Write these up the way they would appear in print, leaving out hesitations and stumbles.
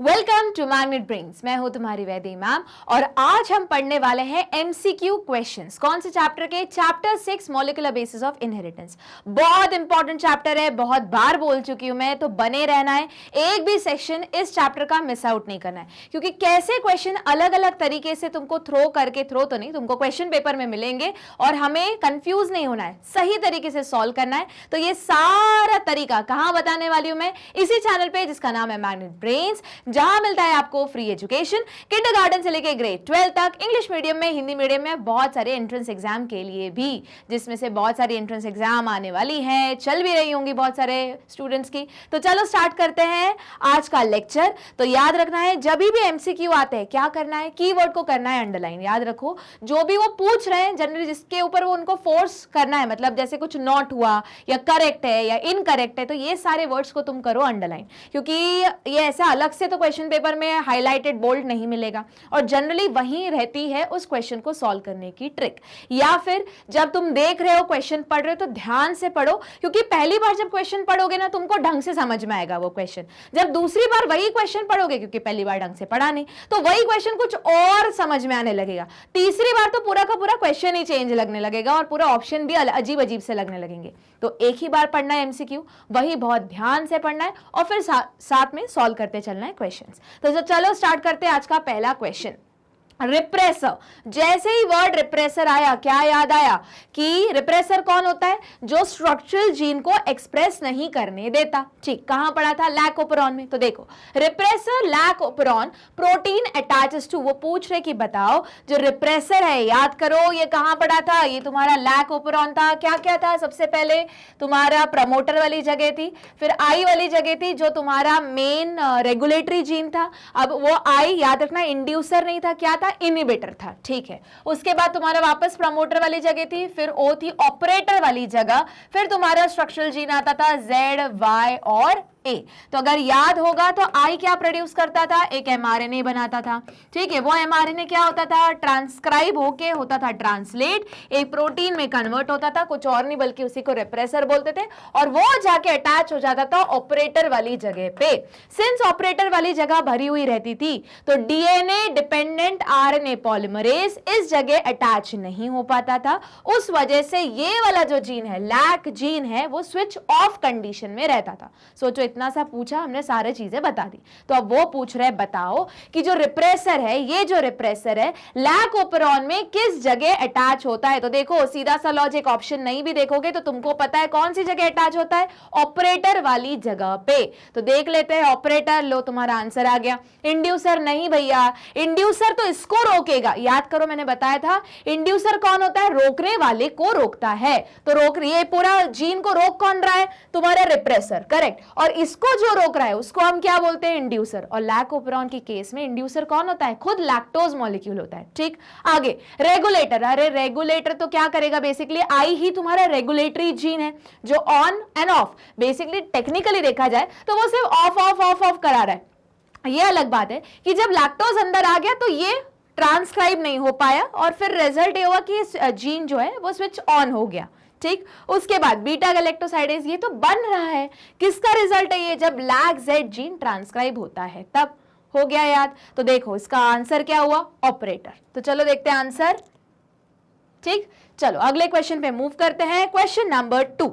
Welcome to magnet brains. मैं हूं तुम्हारी वैदेही मैम और आज हम पढ़ने वाले हैं एमसीक्यू क्वेश्चंस। कौन से चैप्टर के? Chapter 6 molecular basis of inheritance. बहुत इंपॉर्टेंट चैप्टर है, बहुत बार बोल चुकी हूं मैं, तो बने रहना है, एक भी सेक्शन इस चैप्टर का मिस आउट नहीं करना है, क्योंकि कैसे क्वेश्चन अलग अलग तरीके से तुमको थ्रो तो नहीं, तुमको क्वेश्चन पेपर में मिलेंगे और हमें कंफ्यूज नहीं होना है, सही तरीके से सॉल्व करना है। तो ये सारा तरीका कहां बताने वाली हूं मैं? इसी चैनल पे जिसका नाम है मैग्नेट ब्रेन्स, जहां मिलता है आपको फ्री एजुकेशन किंडरगार्टन से लेके ग्रेड 12 तक, इंग्लिश मीडियम में, हिंदी मीडियम में, बहुत सारे एंट्रेंस एग्जाम के लिए भी, जिसमें से बहुत सारी एंट्रेंस एग्जाम आने वाली हैं, चल भी रही होंगी बहुत सारे स्टूडेंट्स की। तो चलो स्टार्ट करते हैं आज का लेक्चर। तो याद रखना है, जब भी एमसीक्यू आते हैं क्या करना है? कीवर्ड को करना है अंडरलाइन। याद रखो, जो भी वो पूछ रहे हैं जनरली जिसके ऊपर वो उनको फोर्स करना है, मतलब जैसे कुछ नॉट हुआ या करेक्ट है या इनकरेक्ट है, तो ये सारे वर्ड्स को तुम करो अंडरलाइन, क्योंकि ये ऐसा अलग से तो क्वेश्चन पेपर में हाईलाइटेड बोल्ड नहीं मिलेगा और जनरली वहीं रहती है उस क्वेश्चन को सॉल्व करने की ट्रिक। या फिर जब तुम देख रहे हो क्वेश्चन पढ़ रहे हो तो ध्यान से पढ़ो, क्योंकि पहली बार जब क्वेश्चन पढ़ोगे ना तुमको ढंग से समझ में आएगा वो क्वेश्चन। जब दूसरी बार वही क्वेश्चन पढ़ोगे, क्योंकि पहली बार ढंग से पढ़ा नहीं, तो वही क्वेश्चन कुछ और समझ में आने लगेगा। तीसरी बार तो पूरा का पूरा क्वेश्चन ही चेंज लगने लगेगा और पूरा ऑप्शन भी अजीब अजीब से लगने लगेंगे। तो एक ही बार पढ़ना है एमसीक्यू, वही बहुत ध्यान से पढ़ना है और फिर साथ में सॉल्व करते चलना है क्वेश्चंस। तो चलो स्टार्ट करते हैं आज का पहला क्वेश्चन। रिप्रेसर। जैसे ही वर्ड रिप्रेसर आया, क्या याद आया कि रिप्रेसर कौन होता है? जो स्ट्रक्चरल जीन को एक्सप्रेस नहीं करने देता। ठीक, कहां पढ़ा था? लैक ओपेरॉन में। तो देखो, repressor lac operon protein attaches to, वो पूछ रहे कि बताओ जो रिप्रेसर है, याद करो ये कहां पढ़ा था? ये तुम्हारा लैक ओपेरॉन था। क्या क्या था? सबसे पहले तुम्हारा प्रमोटर वाली जगह थी, फिर आई वाली जगह थी जो तुम्हारा मेन रेगुलेटरी जीन था। अब वो आई याद रखना इंड्यूसर नहीं था, क्या था? इनहिबिटर था। ठीक है, उसके बाद तुम्हारा वापस प्रमोटर वाली जगह थी, फिर ओ थी ऑपरेटर वाली जगह, फिर तुम्हारा स्ट्रक्चरल जीन आता था जेड, वाई और ए। तो अगर याद होगा तो आई क्या प्रोड्यूस करता था? एक एमआरएनए बनाता था। ठीक है, वो एमआरएनए क्या होता था? ट्रांसक्राइब होके होता था ट्रांसलेट, एक प्रोटीन में कन्वर्ट होता था, कुछ और नहीं बल्कि उसी को रिप्रेसर बोलते थे, और वो जाके अटैच हो जाता था ऑपरेटर वाली जगह पे। सिंस ऑपरेटर वाली जगह भरी हुई रहती थी तो डीएनए डिपेंडेंट आरएनए पॉलीमरेज इस जगह अटैच नहीं हो पाता था। उस वजह से ये वाला जो जीन है, लैक जीन है, वो स्विच ऑफ कंडीशन में रहता था। सोचो, इतना सा पूछा, हमने सारी चीजें बता दी। तो अब वो पूछ रहे बताओ कि जो रिप्रेसर है, ये जो रिप्रेसर है लैक ओपेरॉन में किस जगह अटैच होता है? तो देखो, सीधा सा लॉजिक, ऑप्शन नहीं भी देखोगे तो तुमको पता है कौन सी जगह अटैच होता है? ऑपरेटर वाली जगह पे। तो देख लेते हैं ऑपरेटर। लो, तुम्हारा आंसर आ गया। इंड्यूसर नहीं भैया, इंड्यूसर तो इसको रोकेगा। याद करो, मैंने बताया था इंड्यूसर कौन होता है? रोकने वाले को रोकता है। तो ये पूरा जीन को रोक कौन रहा है? तुम्हारा रिप्रेसर, करेक्ट। और इसको जो रोक रहा है उसको हम क्या बोलते हैं? इंड्यूसर। और लैक ओपेरॉन के केस में इंड्यूसर कौन होता है? खुद लैक्टोज मॉलिक्यूल होता है। ठीक, आगे रेगुलेटर। अरे रेगुलेटर तो क्या करेगा? बेसिकली आई ही तुम्हारा रेगुलेटरी जीन है जो on end of, basically technically देखा जाए तो वो सिर्फ ऑफ ऑफ ऑफ ऑफ करा रहा है। ये अलग बात है कि जब लैक्टोज अंदर आ गया तो ये ट्रांसक्राइब नहीं हो पाया और फिर रिजल्ट ये हुआ कि जीन जो है वो स्विच ऑन हो गया। ठीक, उसके बाद बीटा गैलेक्टोसाइडेज ये तो बन रहा है। किसका रिजल्ट है ये? जब लैक जेड जीन ट्रांसक्राइब होता है तब। हो गया याद? तो देखो इसका आंसर क्या हुआ? ऑपरेटर। तो चलो देखते हैं आंसर। ठीक, चलो अगले क्वेश्चन पे मूव करते हैं। क्वेश्चन नंबर 2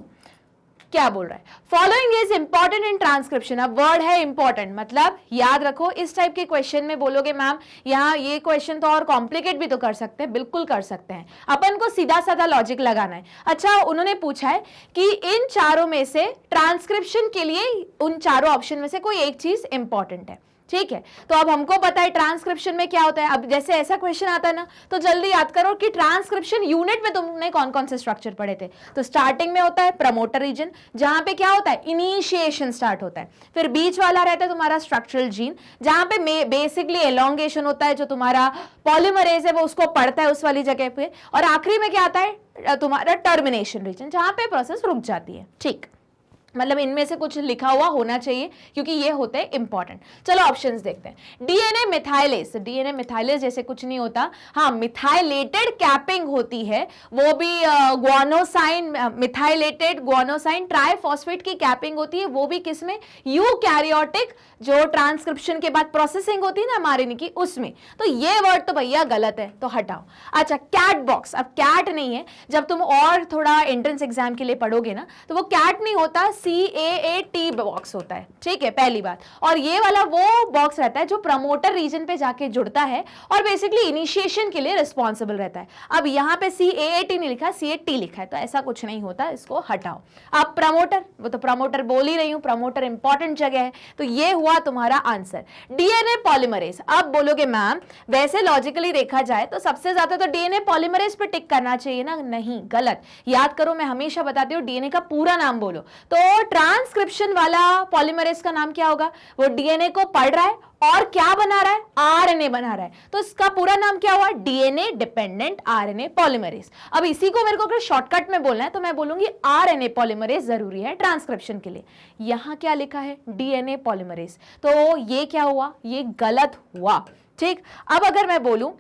क्या बोल रहा है? Following is important in transcription. अब वर्ड है इंपॉर्टेंट, मतलब याद रखो, इस टाइप के क्वेश्चन में बोलोगे मैम यहाँ ये क्वेश्चन तो और कॉम्प्लिकेट भी तो कर सकते हैं। बिल्कुल कर सकते हैं, अपन को सीधा साधा लॉजिक लगाना है। अच्छा, उन्होंने पूछा है कि इन चारों में से ट्रांसक्रिप्शन के लिए उन चारों ऑप्शन में से कोई एक चीज इंपॉर्टेंट है। ठीक है, तो अब हमको पता है ट्रांसक्रिप्शन में क्या होता है। अब जैसे ऐसा क्वेश्चन आता है ना, तो जल्दी याद करो कि ट्रांसक्रिप्शन यूनिट में तुमने कौन कौन से स्ट्रक्चर पढ़े थे। तो स्टार्टिंग में होता है प्रमोटर रीजन, जहां पे क्या होता है? इनिशिएशन स्टार्ट होता है। फिर बीच वाला रहता है तुम्हारा स्ट्रक्चरल जीन, जहां पे बेसिकली एलोंगेशन होता है, जो तुम्हारा पॉलीमरेज है वो उसको पढ़ता है उस वाली जगह पे। और आखिरी में क्या आता है? तुम्हारा टर्मिनेशन रीजन, जहां पे प्रोसेस रुक जाती है। ठीक, मतलब इनमें से कुछ लिखा हुआ होना चाहिए क्योंकि ये होते हैं इंपॉर्टेंट। चलो ऑप्शंस देखते हैं। डीएनए मिथाइलेज, डीएनए मिथाइलेज जैसे कुछ नहीं होता, हाँ मिथाइलेटेड कैपिंग होती है, वो भी ग्वानोसाइन, मिथाइलेटेड ग्वानोसाइन ट्राइफॉस्फेट की कैपिंग होती है, वो भी किसमें, यूकैरियोटिक जो ट्रांसक्रिप्शन के बाद प्रोसेसिंग होती है ना एमआरएनए की, उसमें। तो ये वर्ड तो भैया गलत है, तो हटाओ। अच्छा कैट बॉक्स, अब कैट नहीं है, जब तुम और थोड़ा एंट्रेंस एग्जाम के लिए पढ़ोगे ना तो वो कैट नहीं होता, CAAT बॉक्स होता है, ठीक है, पहली बात। और ये वाला वो बॉक्स रहता है जो प्रमोटर रीजन पे जाके जुड़ता है और बेसिकली इनिशिएशन के लिए रिस्पॉन्सिबल रहता है। अब यहाँ पे CAAT नहीं लिखा, CAT लिखा है, तो ऐसा कुछ नहीं होता, इसको हटाओ। अब प्रमोटर, वो तो प्रमोटर बोल ही रही हूं, प्रमोटर इंपॉर्टेंट जगह है, तो ये हुआ तुम्हारा आंसर। डीएनए पॉलीमरेज, अब बोलोगे मैम वैसे लॉजिकली देखा जाए तो सबसे ज्यादा तो डीएनए पॉलीमरेज पे टिक करना चाहिए ना, नहीं गलत। याद करो, मैं हमेशा बताती हूँ डीएनए का पूरा नाम बोलो, तो ट्रांसक्रिप्शन वाला पॉलीमरेज का नाम क्या होगा, वो डीएनए को पढ़ रहा है और क्या बना रहा है, आरएनए बना रहा है, तो इसका पूरा नाम क्या हुआ, डीएनए डिपेंडेंट आरएनए पॉलीमरेज। अब इसी को मेरे को अगर शॉर्टकट में बोलना है तो मैं बोलूंगी आरएनए पॉलीमरेज जरूरी है ट्रांसक्रिप्शन के लिए। यहां क्या लिखा है, डीएनए पॉलीमरेज, तो ये क्या हुआ, ये गलत हुआ, ठीक। अब अगर मैं बोलूं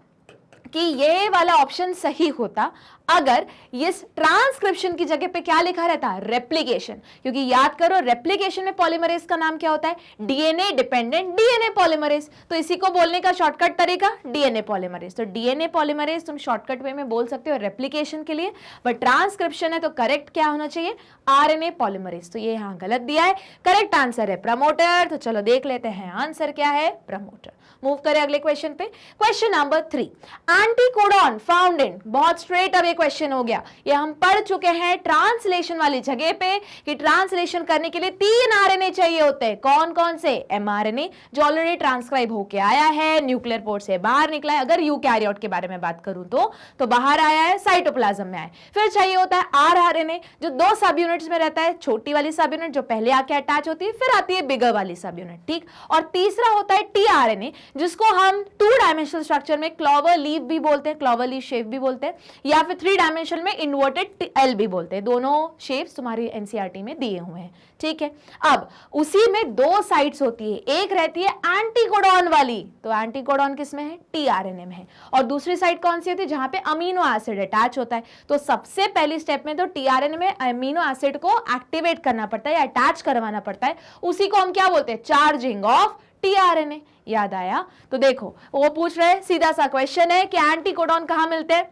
कि ये वाला ऑप्शन सही होता अगर इस ट्रांसक्रिप्शन की जगह पे क्या लिखा रहता, रेप्लिकेशन, क्योंकि याद करो रेप्लिकेशन में पॉलीमरेज का नाम क्या होता है, डीएनए डिपेंडेंट डीएनए पॉलीमरेज, तो इसी को बोलने का शॉर्टकट तरीका डीएनए पॉलीमरेज। तो डीएनए पॉलीमरेज तुम शॉर्टकट वे में बोल सकते हो रेप्लिकेशन के लिए, बट ट्रांसक्रिप्शन है तो करेक्ट क्या होना चाहिए, आरएनए पॉलीमरेज। तो ये यहां गलत दिया है, करेक्ट आंसर है प्रमोटर। तो चलो देख लेते हैं आंसर क्या है, प्रमोटर। मूव करें अगले क्वेश्चन पे। Question number 3, anticodon found in, बहुत स्ट्रेट अब क्वेश्चन हो गया, ये हम पढ़ चुके हैं ट्रांसलेशन वाली जगह पे कि ट्रांसलेशन करने के लिए 3 आरएनए चाहिए होते हैं। कौन कौन से, एमआरएनए जो ऑलरेडी ट्रांसक्राइब होके आया है, न्यूक्लियर पोर्ट से बाहर निकला है, अगर यूकैरियोट के बारे में बात करूं तो बाहर आया है, साइटोप्लाज्म में आया। फिर चाहिए होता है आरआरएनए जो 2 सब यूनिट्स में रहता है, छोटी वाली सब यूनिट जो पहले आके अटैच होती है, फिर आती है बिगर वाली सब यूनिट, ठीक। और तीसरा होता है टीआरएनए जिसको हम 2 डायमेंशनल स्ट्रक्चर में क्लॉवर लीफ भी बोलते हैं, क्लॉवर लीफ शेप भी बोलते हैं, या फिर 3 डायमेंशन में इन्वर्टेड एल भी बोलते हैं। दोनों शेप्स तुम्हारी एनसीईआरटी में दिए हुए हैं, ठीक है। अब उसी में 2 साइट्स होती है, एक रहती है एंटीकोडॉन वाली, तो एंटीकोडॉन किसमें है, टीआरएनए में है, और दूसरी साइड कौन सी होती है, जहां पे अमीनो एसिड अटैच होता है। तो सबसे पहली स्टेप में तो टीआरएनए में अमीनो एसिड को एक्टिवेट करना पड़ता है या अटैच करवाना पड़ता है, उसी को हम क्या बोलते हैं, चार्जिंग ऑफ टीआरएनए। याद आया? तो देखो वो पूछ रहे हैं, सीधा सा क्वेश्चन है कि एंटीकोडॉन कहां मिलते हैं,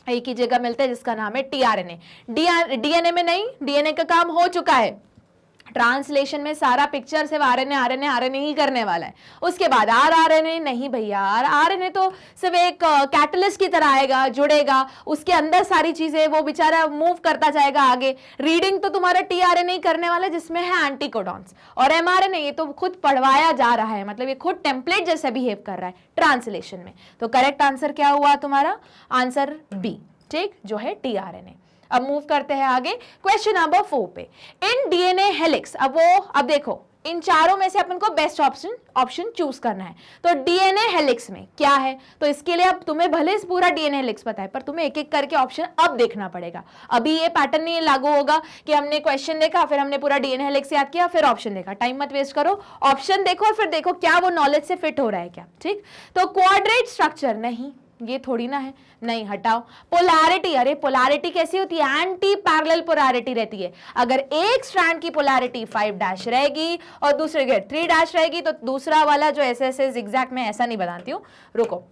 एक ही जगह मिलते हैं जिसका नाम है टीआरएनए। डीएनए में नहीं, डीएनए का काम हो चुका है, ट्रांसलेशन में सारा पिक्चर सिर्फ आरएनए आरएनए आरएनए ही करने वाला है। उसके बाद आरएनए नहीं भैया, आरएनए तो सिर्फ एक कैटलिस्ट की तरह आएगा, जुड़ेगा, उसके अंदर सारी चीजें वो बेचारा मूव करता जाएगा आगे। रीडिंग तो तुम्हारा टीआरएनए ही करने वाला है जिसमें है एंटीकोडॉन्स, और एमआरएनए ये तो खुद पढ़वाया जा रहा है, मतलब ये खुद टेम्पलेट जैसे बिहेव कर रहा है ट्रांसलेशन में। तो करेक्ट आंसर क्या हुआ तुम्हारा, आंसर बी, ठीक, जो है टीआरएनए। अब मूव करते हैं आगे क्वेश्चन नंबर 4 पे। इन डीएनए हेलिक्स, अब देखो इन चारों में से अपन को बेस्ट ऑप्शन चूज करना है। तो डीएनए हेलिक्स में क्या है, तो इसके लिए अब तुम्हें भले इस पूरा डीएनए हेलिक्स पता है, पर तुम्हें एक एक करके ऑप्शन अब देखना पड़ेगा। अभी ये पैटर्न नहीं लागू होगा कि हमने क्वेश्चन देखा, फिर हमने पूरा डीएनए हेलिक्स याद किया, फिर ऑप्शन देखा। टाइम मत वेस्ट करो, ऑप्शन देखो और फिर देखो क्या वो नॉलेज से फिट हो रहा है क्या, ठीक। तो क्वाड्रेट स्ट्रक्चर, नहीं ये थोड़ी ना है, नहीं हटाओ। पोलैरिटी, अरे पोलैरिटी कैसी होती है, एंटी पैरेलल पोलैरिटी रहती है। अगर एक स्ट्रैंड की पोलैरिटी 5' रहेगी और दूसरे की 3' रहेगी, तो दूसरा वाला जो ऐसे जिगजैग में ऐसा नहीं बनाती हूँ, रुको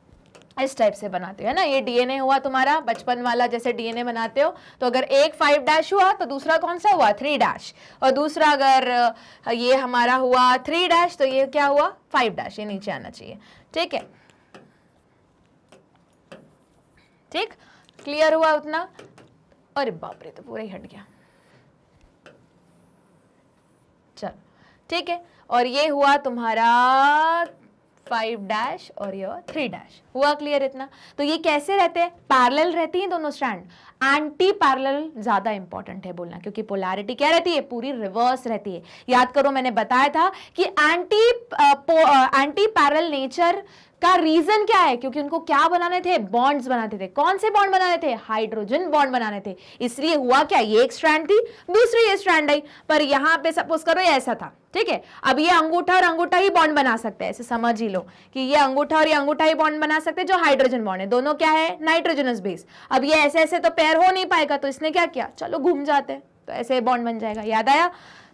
इस टाइप से बनाते हो, है ना। ये डीएनए हुआ तुम्हारा बचपन वाला जैसे डीएनए बनाते हो, तो अगर एक 5' हुआ तो दूसरा कौन सा हुआ, 3', और दूसरा अगर ये हमारा हुआ 3' तो ये क्या हुआ, 5', ये नीचे आना चाहिए, ठीक है, ठीक, क्लियर हुआ उतना। अरे बाप रे, तो पूरा ही हट गया, चलो ठीक है। और ये हुआ तुम्हारा 5' और ये 3' हुआ, क्लियर इतना। तो ये कैसे रहते हैं, पैरेलल रहती हैं दोनों स्ट्रैंड। एंटी पैरेलल ज्यादा इंपॉर्टेंट है बोलना, क्योंकि पोलैरिटी क्या रहती है, पूरी रिवर्स रहती है। याद करो मैंने बताया था कि एंटी पैरेलल नेचर का रीजन क्या है? क्योंकि उनको क्या बनाने थे? बॉन्ड्स बनाते थे। कौन से बॉन्ड बनाने थे? हाइड्रोजन बॉन्ड बनाने थे। इसलिए हुआ क्या, ये एक स्ट्रैंड थी, दूसरी ये स्ट्रैंड आई, पर यहां पे सपोज करो ऐसा था, ठीक है। अब ये अंगूठा और अंगूठा ही बॉन्ड बना सकते हैं, ऐसे समझ ही लो कि ये अंगूठा और ये अंगूठा ही बॉन्ड बना सकते हैं, जो हाइड्रोजन बॉन्ड है, दोनों क्या है? Nitrogenous base. अब ये ऐसे ऐसे तो पेयर हो नहीं पाएगा, तो इसने क्या किया, चलो घूम जाते हैं, तो ऐसे बॉन्ड बन जाएगा। याद आया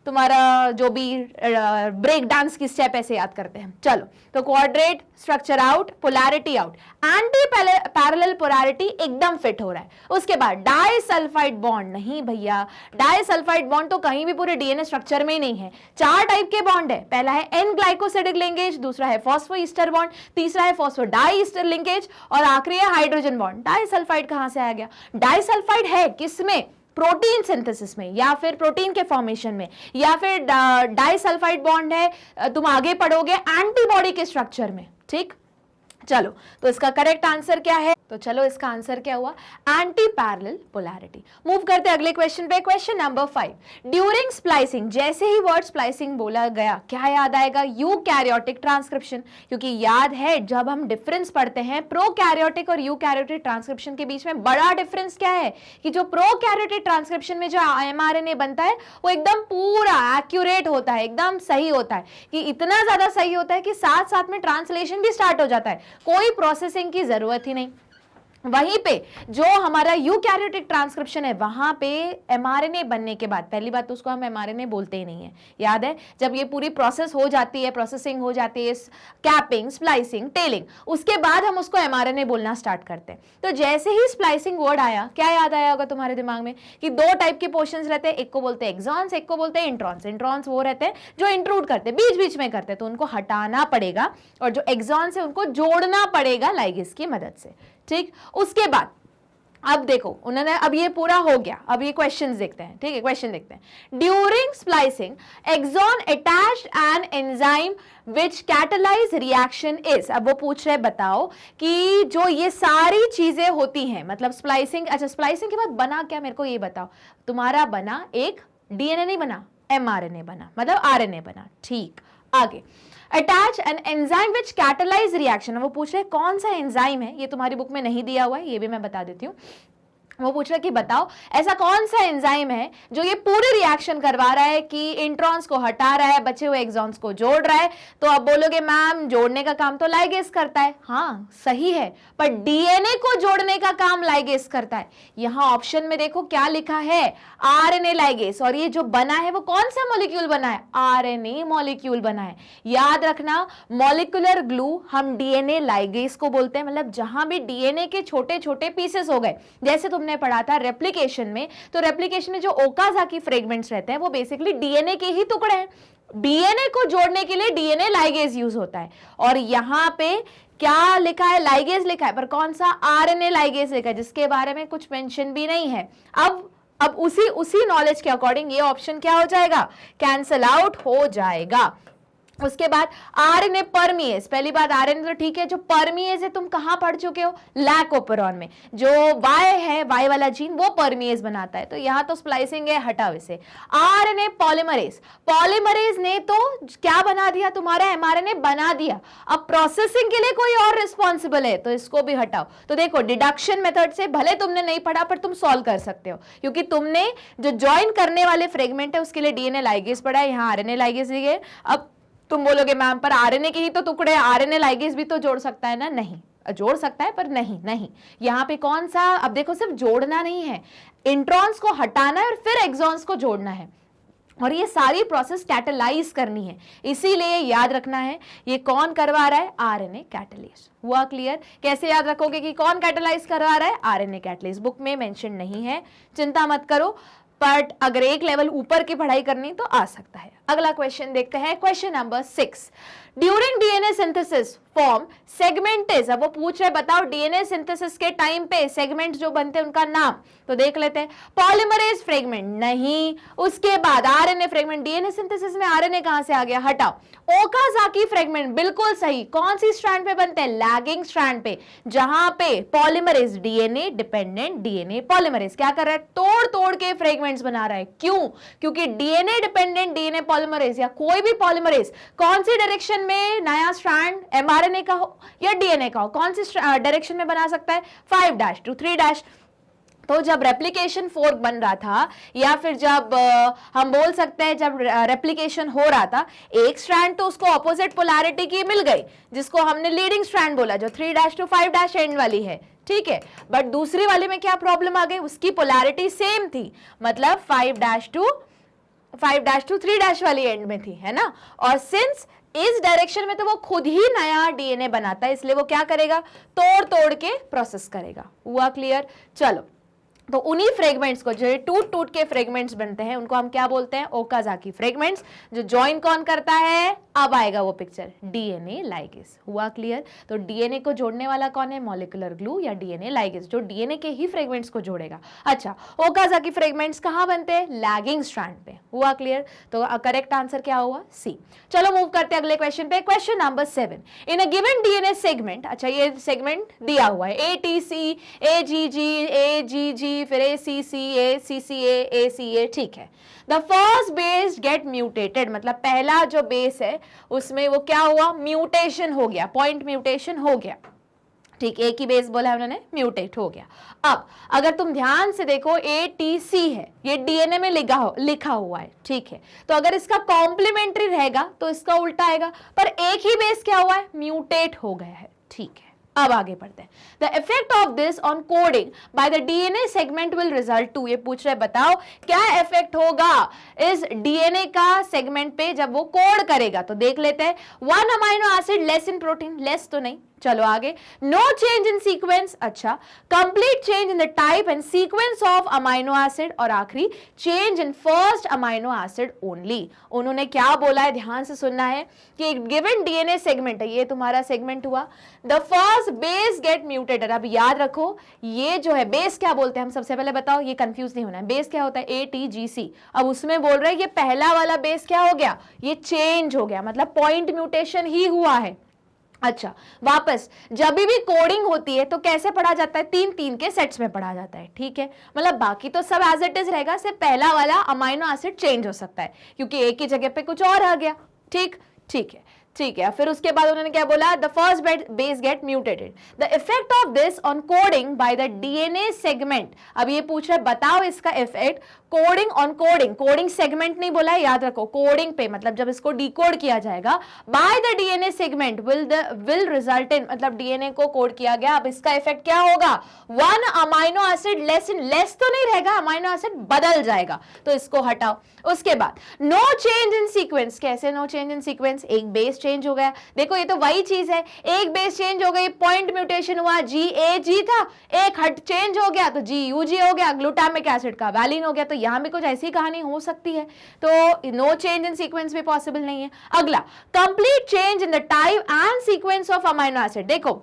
तुम्हारा जो भी ब्रेक डांस की स्टेप ऐसे याद करते हैं। चलो, तो quadrate, structure out, polarity out, anti parallel polarity एकदम फिट हो रहा है। उसके बाद डाइसल्फाइड बॉन्ड, नहीं भैया, डाइसल्फाइड बॉन्ड तो कहीं भी पूरे डीएनए स्ट्रक्चर में ही नहीं है। 4 टाइप के बॉन्ड है। पहला है एन ग्लाइकोसिडिक लिंकेज, दूसरा है फॉस्फोईस्टर बॉन्ड, तीसरा है फॉस्फोडाइईस्टर लिंकेज, और आखिरी है हाइड्रोजन बॉन्ड। डाइसल्फाइड कहां से आ गया? डाइसल्फाइड है किसमें? प्रोटीन सिंथेसिस में, या फिर प्रोटीन के फॉर्मेशन में, या फिर डाइसल्फाइड बॉन्ड है तुम आगे पढ़ोगे एंटीबॉडी के स्ट्रक्चर में, ठीक। चलो, तो इसका करेक्ट आंसर क्या है? तो चलो, इसका आंसर क्या हुआ? Anti parallel polarity. मूव करते हैं अगले क्वेश्चन पे। क्वेश्चन नंबर 5, ड्यूरिंग स्प्लाइसिंग, जैसे ही वर्ड स्प्लाइसिंग बोला गया, क्या याद आएगा? Eukaryotic transcription. क्योंकि याद है जब हम डिफरेंस पढ़ते हैं प्रोकैरियोटिक और यूकैरियोटिक ट्रांसक्रिप्शन के बीच में बड़ा डिफरेंस क्या है कि जो प्रोकैरियोटिक ट्रांसक्रिप्शन में जो एमआरएनए बनता है वो एकदम पूरा एक्यूरेट होता है, एकदम सही होता है, कि इतना ज्यादा सही होता है कि साथ साथ में ट्रांसलेशन भी स्टार्ट हो जाता है, कोई प्रोसेसिंग की जरूरत ही नहीं। वहीं पे जो हमारा यूकैरियोटिक ट्रांसक्रिप्शन है, वहां पे एमआरएनए बनने के बाद, पहली बात तो उसको हम एमआरएनए बोलते ही नहीं है, याद है, जब ये पूरी प्रोसेस हो जाती है, प्रोसेसिंग हो जाती है, कैपिंग, स्प्लाइसिंग, टेलिंग, उसके बाद हम उसको एमआरएनए बोलना स्टार्ट करते हैं। तो जैसे ही स्प्लाइसिंग वर्ड आया, क्या याद आया होगा तुम्हारे दिमाग में कि 2 टाइप के पोर्शंस रहते हैं, एक को बोलते हैं एक्सॉन्स, एक को बोलते हैं इंट्रॉन्स। इंट्रॉन्स वो रहते हैं जो इंट्रूड करते हैं, बीच बीच में करते हैं, तो उनको हटाना पड़ेगा, और जो एक्सॉन्स है उनको जोड़ना पड़ेगा लाइगेज की मदद से, ठीक। उसके बाद अब देखो, उन्होंने, अब ये पूरा हो गया, अब ये क्वेश्चंस देखते हैं, ठीक है। क्वेश्चन देखते हैं। During splicing exon attached an enzyme which catalyse reaction is. अब वो पूछ रहे, बताओ कि जो ये सारी चीजें होती हैं, मतलब स्प्लाइसिंग, अच्छा स्प्लाइसिंग के बाद बना क्या, मेरे को ये बताओ। तुम्हारा बना एक डीएनए नहीं बना, एमआरएनए बना, मतलब आरएनए बना, ठीक। आगे, attach an enzyme which catalyse reaction. वो पूछ रहे कौन सा एंजाइम है, ये तुम्हारी बुक में नहीं दिया हुआ है, ये भी मैं बता देती हूँ। वो पूछ रहा है कि बताओ ऐसा कौन सा एंजाइम है जो ये पूरे रिएक्शन करवा रहा है कि इंट्रॉन्स को हटा रहा है, बचे हुए एक्सॉन्स को जोड़ रहा है। तो अब बोलोगे मैम जोड़ने का काम तो लाइगेज करता है। हाँ सही है, पर डीएनए को जोड़ने का काम लाइगेज करता है। यहां ऑप्शन में देखो क्या लिखा है, आरएनए लाइगेज, और ये जो बना है वो कौन सा मॉलिक्यूल बना है, आरएनए मॉलिक्यूल बना है। याद रखना, मॉलिक्यूलर ग्लू हम डीएनए लाइगेज को बोलते हैं, मतलब जहां भी डीएनए के छोटे छोटे पीसेस हो गए, जैसे तुमने पढ़ा था रेप्लिकेशन में, तो रेप्लिकेशन में जो ओकाजाकी फ्रेगमेंट्स रहते हैं वो बेसिकली डीएनए के ही टुकड़े हैं। डीएनए को जोड़ने के लिए डीएनए लाइगेज यूज होता है, और यहां पे क्या लिखा है, लाइगेज लिखा है, पर कौन सा, आरएनए लाइगेज लिखा है, जिसके बारे में कुछ मेंशन भी नहीं है। अब उसी नॉलेज के अकॉर्डिंग ये ऑप्शन क्या हो जाएगा, कैंसल आउट हो जाएगा। उसके बाद आरएनए परमिएज, पहली बात आरएनए तो ठीक है, जो परमिएज है तुम कहां पढ़ चुके हो, लैकोपेरॉन में। जो वाई है, वाई वाला जीन, वो परमिएज बनाता है, तो यहां तो स्प्लाइसिंग है, हटाओ इसे। आरएनए पॉलीमरेज, पॉलीमरेज ने तो क्या बना दिया, तुम्हारा एमआरएनए बना दिया। अब प्रोसेसिंग के लिए कोई और रिस्पॉन्सिबल है, तो इसको भी हटाओ। तो देखो डिडक्शन मेथड से भले तुमने नहीं पढ़ा पर तुम सॉल्व कर सकते हो, क्योंकि तुमने जो ज्वाइन करने वाले फ्रेगमेंट है उसके लिए डीएनए लाइगेज पढ़ा है, यहाँ आरएनए लाइगेज है। अब तुम बोलोगे मैम पर आरएनए के ही तो टुकड़े, आरएनए लाइगेज भी तो जोड़ सकता है ना, नहीं जोड़ सकता है पर नहीं यहाँ पे कौन सा, अब देखो सिर्फ जोड़ना नहीं है, इंट्रॉन्स को हटाना है और फिर एक्सॉन्स को जोड़ना है, और ये सारी प्रोसेस कैटलाइज करनी है। इसीलिए याद रखना है ये कौन करवा रहा है, आरएनए कैटलेज। हुआ क्लियर? कैसे याद रखोगे कि कौन कैटलाइज करवा रहा है, आरएनए कैटलेज। बुक में मेंशन नहीं है, चिंता मत करो, बट अगर एक लेवल ऊपर की पढ़ाई करनी तो आ सकता है। अगला क्वेश्चन देखते हैं, question number 6। During DNA synthesis form segments. अब वो पूछ रहे बताओ डीएनए सिंथेसिस के टाइम पे सेगमेंट जो बनते हैं उनका नाम, तो देख लेते हैं। पॉलीमरेज फ्रेगमेंट नहीं, उसके बाद आरएनए फ्रेगमेंट, डीएनए सिंथेसिस में आरएनए कहां से आ गया, हटाओ। ओकाजाकी फ्रेगमेंट बिल्कुल सही, कौन सी स्ट्रैंड पे बनते हैं, लैगिंग स्ट्रैंड पे, जहां पे polymerase DNA dependent DNA polymerase क्या कर रहा है, तोड़ तोड़ के फ्रेगमेंट फ्रेगमेंट्स बना रहा है। क्यों? क्योंकि डीएनए डिपेंडेंट डीएनए पॉलीमरेज या कोई भी पॉलीमरेज कौन सी डायरेक्शन में नया स्ट्रैंड एमआरएनए का हो या डीएनए का हो, कौन सी डायरेक्शन में बना सकता है? 5' to 3'। तो जब रेप्लिकेशन फोर्क बन रहा था या फिर जब हम बोल सकते हैं जब रेप्लिकेशन हो रहा था, एक स्ट्रैंड तो उसको ऑपोजिट पोलैरिटी की मिल गई जिसको हमने लीडिंग स्ट्रैंड बोला, जो 3' to 5' एंड वाली है, ठीक है। बट दूसरी वाली में क्या प्रॉब्लम आ गई? उसकी पोलैरिटी सेम थी, मतलब 5' to 3' वाली एंड में थी, है ना। और सिंस इस डायरेक्शन में तो वो खुद ही नया डीएनए बनाता है, इसलिए वो क्या करेगा? तोड़ तोड़ के प्रोसेस करेगा। हुआ क्लियर? चलो, तो उन्हीं फ्रेगमेंट्स को जो टूट टूट के फ्रेगमेंट्स बनते हैं उनको हम क्या बोलते हैं? Okazaki fragments. जो ज्वाइन कौन करता है? अब आएगा वो पिक्चर, डीएनए लाइगेज। हुआ क्लियर? तो डीएनए को जोड़ने वाला कौन है? मॉलिक्यूलर ग्लू या डीएनए लाइगेज, जो डीएनए के ही फ्रेगमेंट्स को जोड़ेगा। अच्छा, ओकाजाकी फ्रेगमेंट्स कहां बनते हैं? लैगिंग स्ट्रैंड पे। हुआ क्लियर? तो करेक्ट आंसर क्या हुआ? सी। चलो मूव करते हैं अगले क्वेश्चन पे। Question number 7, in a given DNA segment, अच्छा ये सेगमेंट दिया हुआ है, एटीसी, एजीजी, एजीजी, फिर ACCA, CCA, ACA, ठीक है। The first base get mutated, मतलब पहला जो बेस है उसमें वो क्या हुआ? म्यूटेशन हो गया, पॉइंट म्यूटेशन हो गया, ठीक। एक ही बेस बोला है उन्होंने, म्यूटेट हो गया। अब अगर तुम ध्यान से देखो, ATC है, ये डीएनए में लिखा हुआ है, ठीक है। तो अगर इसका कॉम्प्लीमेंट्री रहेगा तो इसका उल्टा आएगा, पर एक ही बेस क्या हुआ है? म्यूटेट हो गया है, ठीक है। अब आगे बढ़ते हैं। The effect of this on coding by the DNA segment will result to, ये पूछ रहे बताओ क्या इफेक्ट होगा इस डीएनए का सेगमेंट पे जब वो कोड करेगा। तो देख लेते हैं। 1 amino acid less in protein, less तो नहीं, चलो आगे। नो चेंज इन सीक्वेंस, अच्छा। Complete change in the type and sequence of amino acid, और आखिरी change in first amino acid only. उन्होंने क्या बोला है, ध्यान से सुनना है कि एक गिवन डीएनए सेगमेंट है, ये तुम्हारा सेगमेंट हुआ, the first base get mutated. अब याद रखो, ये जो है बेस क्या बोलते हैं हम, सबसे पहले बताओ, ये कंफ्यूज नहीं होना है। बेस क्या होता है? ATGC। अब उसमें बोल रहे हैं ये पहला वाला बेस क्या हो गया? ये चेंज हो गया, मतलब पॉइंट म्यूटेशन ही हुआ है। अच्छा, वापस जब भी कोडिंग होती है तो कैसे पढ़ा जाता है? 3-3 के सेट्स में पढ़ा जाता है, ठीक है। मतलब बाकी तो सब एज इट इज रहेगा, सिर्फ पहला वाला अमाइनो एसिड चेंज हो सकता है क्योंकि एक ही जगह पे कुछ और आ गया, ठीक है, ठीक है। फिर उसके बाद उन्होंने क्या बोला? The first base get mutated. The effect of this on coding by the DNA segment. अब ये पूछ रहे बताओ इसका effect coding on coding, coding segment नहीं बोला है, याद रखो, कोडिंग पे, मतलब जब इसको डिकोड किया जाएगा bye the DNA segment will result in, मतलब डीएनए को कोड किया गया। अब इसका इफेक्ट क्या होगा? 1 amino acid less in, less तो नहीं रहेगा, अमाइनो एसिड बदल जाएगा, तो इसको हटाओ। उसके बाद नो चेंज इन सीक्वेंस, कैसे नो चेंज इन सीक्वेंस? एक बेस चेंज हो गया, देखो ये तो वही चीज है, एक बेस चेंज हो गई, पॉइंट म्यूटेशन हुआ, GAG था, एक हट चेंज हो गया तो GUG हो गया, ग्लूटामिक एसिड का वैलिन हो गया। तो यहां भी कुछ ऐसी कहानी हो सकती है, तो नो चेंज इन सीक्वेंस भी पॉसिबल नहीं है। अगला, complete change in the type and sequence of amino acid. देखो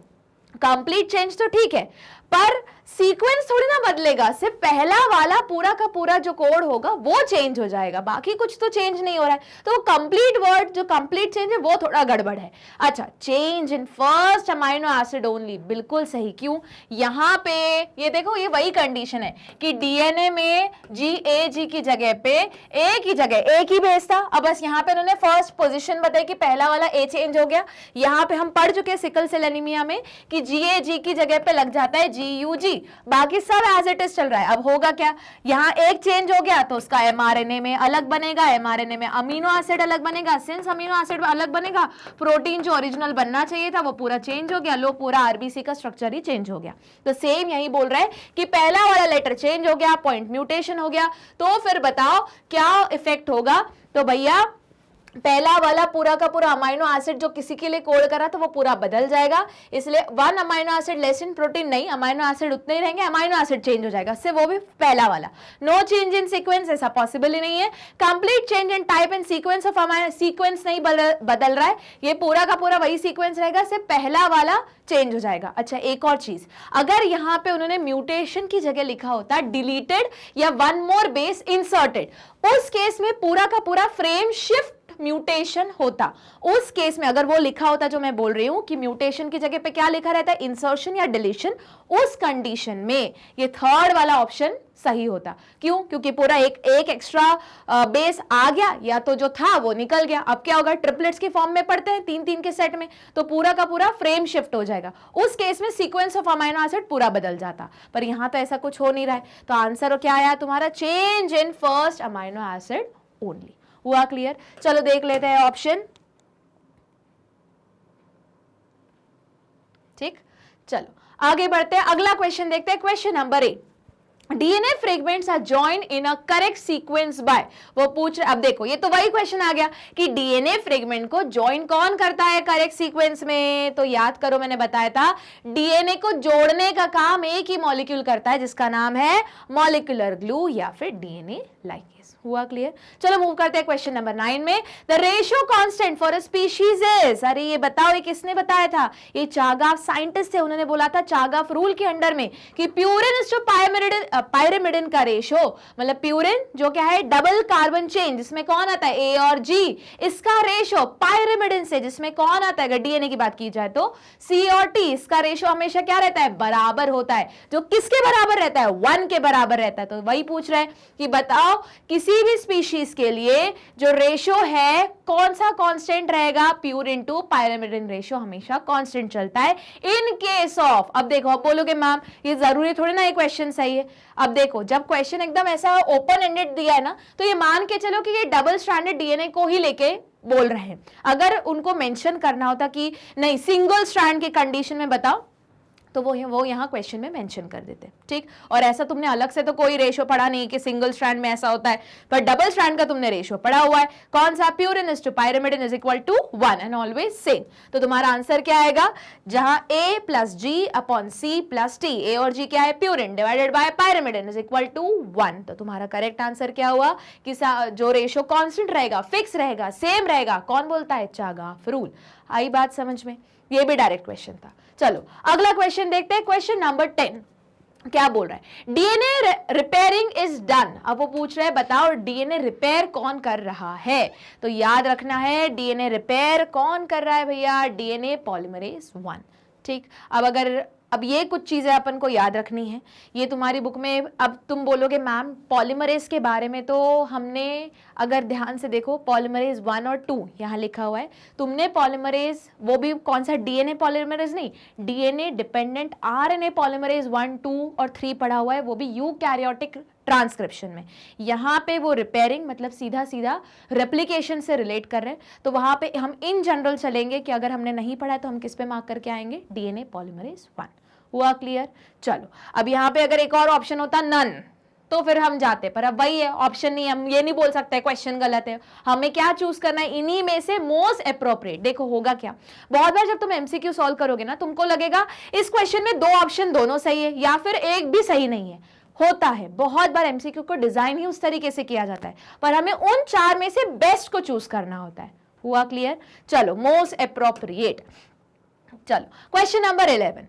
कंप्लीट चेंज तो ठीक है, पर सीक्वेंस थोड़ी ना बदलेगा, सिर्फ पहला वाला पूरा का पूरा जो कोड होगा वो चेंज हो जाएगा, बाकी कुछ तो चेंज नहीं हो रहा है। तो कंप्लीट वर्ड जो कंप्लीट चेंज है वो थोड़ा गड़बड़ है। अच्छा, change in first amino acid only, बिल्कुल सही। क्यों? यहाँ पे ये देखो, ये वही कंडीशन है कि डीएनए में GAG की जगह पे एक ही बेस था। अब बस यहाँ पे उन्होंने फर्स्ट पोजिशन बताई कि पहला वाला A चेंज हो गया। यहाँ पे हम पढ़ चुके सिकल सेल एनीमिया में कि GAG की जगह पे लग जाता है GUG, बाकी सब एज इट इज चल रहा है। अब होगा क्या? यहाँ एक चेंज हो गया तो उसका एमआरएनए में अलग बनेगा, एमआरएनए में अमीनो एसिड अलग बनेगा, सिंस अमीनो एसिड अलग बनेगा, प्रोटीन जो ओरिजिनल बनना चाहिए था वो पूरा चेंज हो गया, लो पूरा आरबीसी का स्ट्रक्चर ही चेंज हो गया। तो सेम यही बोल रहा है कि पहला वाला लेटर चेंज हो गया, पॉइंट म्यूटेशन हो गया, तो फिर बताओ क्या इफेक्ट होगा? तो भैया पहला वाला पूरा का पूरा अमाइनो एसिड जो किसी के लिए कोड करा तो वो पूरा बदल जाएगा, इसलिए 1 amino acid less in protein नहीं, अमाइनो एसिड उतने ही रहेंगे, अमाइनो एसिड चेंज हो जाएगा, सिर्फ वो भी पहला वाला। नो चेंज इन सीक्वेंस, ऐसा पॉसिबल ही नहीं है। Complete change in type and sequence of amino, sequence नहीं बदल रहा है, ये पूरा का पूरा वही सीक्वेंस रहेगा, सिर्फ पहला वाला चेंज हो जाएगा। अच्छा, एक और चीज, अगर यहाँ पे उन्होंने म्यूटेशन की जगह लिखा होता डिलीटेड या 1 मोर बेस इंसर्टेड, उस केस में पूरा का पूरा फ्रेम शिफ्ट म्यूटेशन होता, उस केस में अगर वो लिखा होता जो मैं बोल रही हूं कि म्यूटेशन की जगह पे क्या लिखा रहता है, इंसर्शन या डिलीशन, उस कंडीशन में ये थर्ड वाला ऑप्शन सही होता। क्यों? क्योंकि पूरा एक एक्स्ट्रा बेस आ गया, या तो जो था वो निकल गया। अब क्या होगा, ट्रिपलेट्स के फॉर्म में पढ़ते हैं 3-3 के सेट में, तो पूरा का पूरा फ्रेम शिफ्ट हो जाएगा। उस केस में सीक्वेंस ऑफ अमाइनो एसिड पूरा बदल जाता, पर यहां तो ऐसा कुछ हो नहीं रहा है। तो आंसर क्या आया तुम्हारा, change in first amino acid only. हुआ क्लियर? चलो देख लेते हैं ऑप्शन। ठीक, चलो आगे बढ़ते हैं, अगला क्वेश्चन देखते हैं। Question number 8, DNA fragments are joined in a correct sequence by, वो पूछ रहे, अब देखो ये तो वही क्वेश्चन आ गया कि DNA फ्रेगमेंट को ज्वाइन कौन करता है करेक्ट सीक्वेंस में। तो याद करो मैंने बताया था DNA को जोड़ने का काम एक ही मॉलिक्यूल करता है जिसका नाम है मॉलिक्यूलर ग्लू या फिर DNA लाइकेज। हुआ क्लियर? चलो मूव करते हैं क्वेश्चन नंबर 9 में। The ratio constant for a species is, अरे ये बताओ ये किसने बताया था, ये चागाफ साइंटिस्ट थे, उन्होंने बोला था चागाफ रूल के अंडर में कि प्यूरिन इज टू पायरिमिडिन का रेशो, मतलब प्यूरिन जो क्या है डबल कार्बन चेन जिसमें कौन आता है A और G, इसका रेशो पायरिमिडिन से जिसमें कौन आता है, अगर DNA की बात की जाए तो C और T, इसका रेशो हमेशा क्या रहता है, बराबर होता है। जो किसके बराबर रहता है, 1 के बराबर रहता है। तो वही पूछ रहे हैं कि बताओ किसी भी स्पीशीज के लिए जो रेशो है कौन सा कांस्टेंट रहेगा, प्यूरिन टू पायरिमिडिन रेशो हमेशा कांस्टेंट चलता है इन केस ऑफ। अब देखो, अब बोलोगे मैम ये जरूरी थोड़ी ना ये क्वेश्चन सही है। अब देखो जब क्वेश्चन एकदम ऐसा ओपन एंडेड दिया है ना, तो ये मान के चलो कि ये डबल स्ट्रैंडेड DNA को ही लेके बोल रहे हैं। अगर उनको मेंशन करना होता कि नहीं सिंगल स्ट्रैंड की कंडीशन में बताओ, तो वो यहाँ क्वेश्चन में मेंशन कर देते। ठीक, और ऐसा तुमने अलग से तो कोई रेशो पढ़ा नहीं कि सिंगल स्ट्रैंड में ऐसा होता है, पर डबल स्ट्रैंड का तुमने रेशो पढ़ा हुआ है। कौन सा, purine is to pyrimidine is equal to 1 and always same. तो तुम्हारा आंसर क्या आएगा, जहां A plus G upon C plus T, A और G क्या है, purine divided by pyrimidine is equal to 1। तो तुम्हारा करेक्ट आंसर क्या हुआ कि जो रेशो कांस्टेंट रहेगा, फिक्स रहेगा, सेम रहेगा, कौन बोलता है, चागाफ रूल। आई बात समझ में? ये भी डायरेक्ट क्वेश्चन था। चलो अगला क्वेश्चन देखते हैं, क्वेश्चन नंबर 10 क्या बोल रहा है, डीएनए रिपेयरिंग इज डन। अब वो पूछ रहे हैं बताओ डीएनए रिपेयर कौन कर रहा है। तो याद रखना है डीएनए रिपेयर कौन कर रहा है भैया, डीएनए पॉलीमरेज 1। ठीक, अब ये कुछ चीजें अपन को याद रखनी है, ये तुम्हारी बुक में। अब तुम बोलोगे मैम पॉलीमरेज के बारे में तो हमने, अगर ध्यान से देखो पॉलीमरेज 1 और 2 यहाँ लिखा हुआ है, तुमने पॉलीमरेज वो भी कौन सा, डीएनए पॉलीमरेज नहीं, डीएनए डिपेंडेंट आरएनए पॉलीमरेज 1, 2 और 3 पढ़ा हुआ है, वो भी यूकैरियोटिक ट्रांसक्रिप्शन में। यहाँ पे वो रिपेयरिंग मतलब सीधा सीधा रेप्लिकेशन से रिलेट कर रहे हैं, तो वहां पे हम इन जनरल चलेंगे कि अगर हमने नहीं पढ़ा है तो हम किस पे मार्क करके आएंगे, डीएनए पॉलीमरेज 1। हुआ क्लियर? चलो अब यहाँ पे अगर एक और ऑप्शन होता नन तो फिर हम जाते, पर अब वही है ऑप्शन नहीं, हम ये नहीं बोल सकते क्वेश्चन गलत है, हमें क्या चूज करना है, इन्हीं में से मोस्ट अप्रोप्रिएट। देखो होगा क्या, बहुत बार जब तुम एमसीक्यू सॉल्व करोगे ना, तुमको लगेगा इस क्वेश्चन में 2 ऑप्शन दोनों सही है या फिर एक भी सही नहीं है। होता है बहुत बार एमसीक्यू को डिजाइन ही उस तरीके से किया जाता है, पर हमें उन 4 में से बेस्ट को चूज करना होता है। हुआ क्लियर? चलो मोस्ट अप्रोप्रिएट। चलो क्वेश्चन नंबर 11,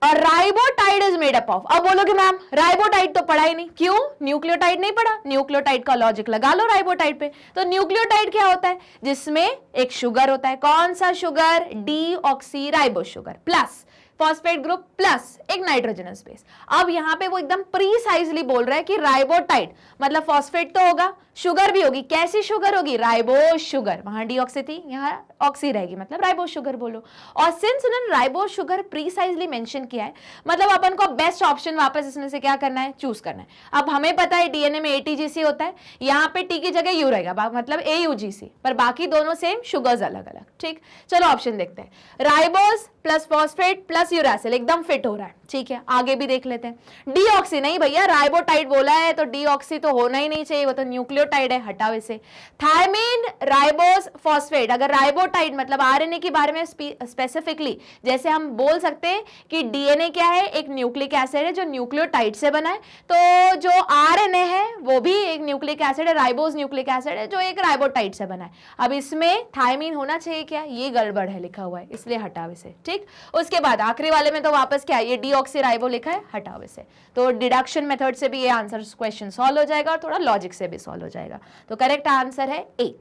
और राइबोटाइड इज मेड अप ऑफ। अब बोलोगे मैम राइबोटाइड तो पढ़ा ही नहीं, क्यों, न्यूक्लियोटाइड नहीं पढ़ा, न्यूक्लियोटाइड का लॉजिक लगा लो राइबोटाइड पे। तो न्यूक्लियोटाइड क्या होता है, जिसमें एक शुगर होता है, कौन सा sugar, deoxy ribo sugar plus phosphate group plus एक नाइट्रोजनस बेस। अब यहाँ पे वो एकदम प्रीसाइजली बोल रहा है कि राइबोटाइड मतलब फॉस्फेट तो होगा, शुगर भी होगी, कैसी शुगर होगी, राइबो शुगर, वहां डीऑक्सी थी यहाँ ऑक्सी रहेगी, मतलब राइबो शुगर बोलो। और सिंस उन्होंने राइबो शुगर प्रीसाइजली मेंशन किया है, मतलब अपन को बेस्ट ऑप्शन वापस इसमें से क्या करना है, चूज करना है। अब हमें पता है डीएनए में एटीजीसी होता है, यहाँ पे टी की जगह यू रहेगा, मतलब एयूजीसी, पर बाकी दोनों सेम, शुगर्स अलग अलग। ठीक, चलो ऑप्शन देखते हैं, ribose plus phosphate plus uracil एकदम फिट हो रहा है। ठीक है, आगे भी देख लेते हैं। डीऑक्सी नहीं भैया, राइबोटाइड बोला है तो डीऑक्सी तो होना ही नहीं चाहिए, वो तो न्यूक्लियोटाइड है, हटाओ इसे। थायमीन राइबोस फॉस्फेट, अगर राइबोटाइड मतलब आरएनए के बारे में स्पेसिफिकली, जैसे हम बोल सकते हैं कि डीएनए क्या है, एक न्यूक्लिक एसिड है जो न्यूक्लियोटाइड से बना है, तो जो आरएनए है वो भी एक न्यूक्लिक एसिड है, राइबोस न्यूक्लिक एसिड है जो एक राइबोटाइड से बना है। अब इसमें थायमीन होना चाहिए क्या, ये गड़बड़ है लिखा हुआ है, इसलिए हटाओ इसे। ठीक, उसके बाद आखिरी वाले में तो वापस क्या है, ये डीऑक्सी राइबो लिखा है, हटाओ इसे। तो डिडक्शन मेथड से भी ये आंसर क्वेश्चन सॉल्व हो जाएगा और थोड़ा लॉजिक से भी सॉल्व हो जाएगा। तो करेक्ट आंसर है ए।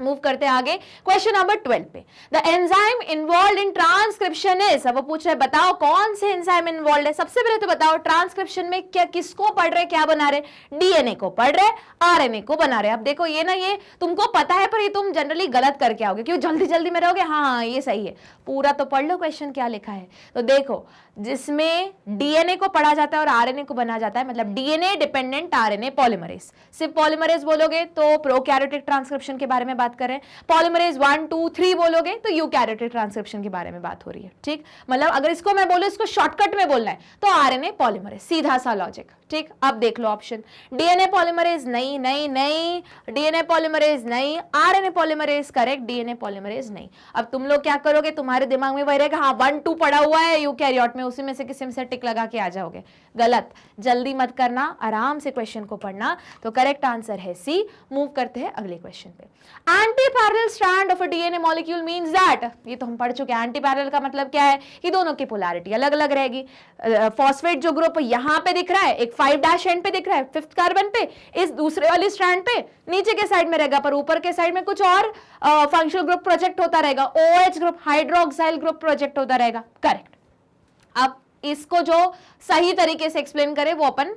मूव करते हैं आगे क्वेश्चन नंबर 12 पे। The enzyme involve in transcription is, अब वो पूछ रहे बताओ कौन से एंजाइम इन्वॉल्व है। सबसे पहले तो बताओ ट्रांसक्रिप्शन में क्या किसको पढ़ रहे, क्या बना रहे, डीएनए को पढ़ रहे, आरएनए को बना रहे। अब देखो ये ना, ये तुमको पता है पर ये तुम जनरली गलत करके आओगे, क्यों जल्दी जल्दी में रहोगे। हाँ ये सही है, पूरा तो पढ़ लो क्वेश्चन क्या लिखा है। तो देखो जिसमें डीएनए को पढ़ा जाता है और आरएनए को बना जाता है, मतलब डीएनए डिपेंडेंट आरएनए पॉलीमरेज। सिर्फ पॉलीमरेज बोलोगे तो प्रोकैरियोटिक ट्रांसक्रिप्शन के बारे में बात कर रहे हैं, पॉलीमरेज 1 2 3 बोलोगे तो यूकैरियोटिक ट्रांसक्रिप्शन के बारे में बात हो रही है। ठीक, मतलब अगर इसको मैं बोलूं, इसको शॉर्टकट में बोलना है तो आरएनए पॉलीमरेज, सीधा सा लॉजिक। ठीक, अब देख लो ऑप्शन, डीएनए पॉलीमरेज नहीं नहीं नहीं, डीएनए पॉलीमरेज नहीं, RNA polymerase correct, DNA polymerase नहीं। अब तुम लोग क्या करोगे, तुम्हारे दिमाग में वही रहेगा हाँ 1 2 पढ़ा हुआ है यूकैरियोट में, उसी में से किसी में से टिक लगा के आ जाओगे। गलत, जल्दी मत करना, आराम से क्वेश्चन को पढ़ना। तो करेक्ट आंसर है सी। मूव करते हैं अगले क्वेश्चन पे। Anti parallel strand of a DNA molecule means that, ये तो हम पढ़ चुके हैं। एंटी पैरेलल का मतलब क्या है कि दोनों की पोलैरिटी अलग अलग रहेगी। फॉस्फेट जो ग्रुप यहां पे दिख रहा है, एक 5' एंड पे दिख रहा है 5th कार्बन पे, इस दूसरे वाली स्ट्रैंड पे नीचे के साइड में रहेगा, पर ऊपर के साइड में कुछ और फंक्शनल ग्रुप प्रोजेक्ट होता रहेगा, OH group, hydroxyl group project होता रहेगा। करेक्ट। अब इसको जो सही तरीके से एक्सप्लेन करे वो अपन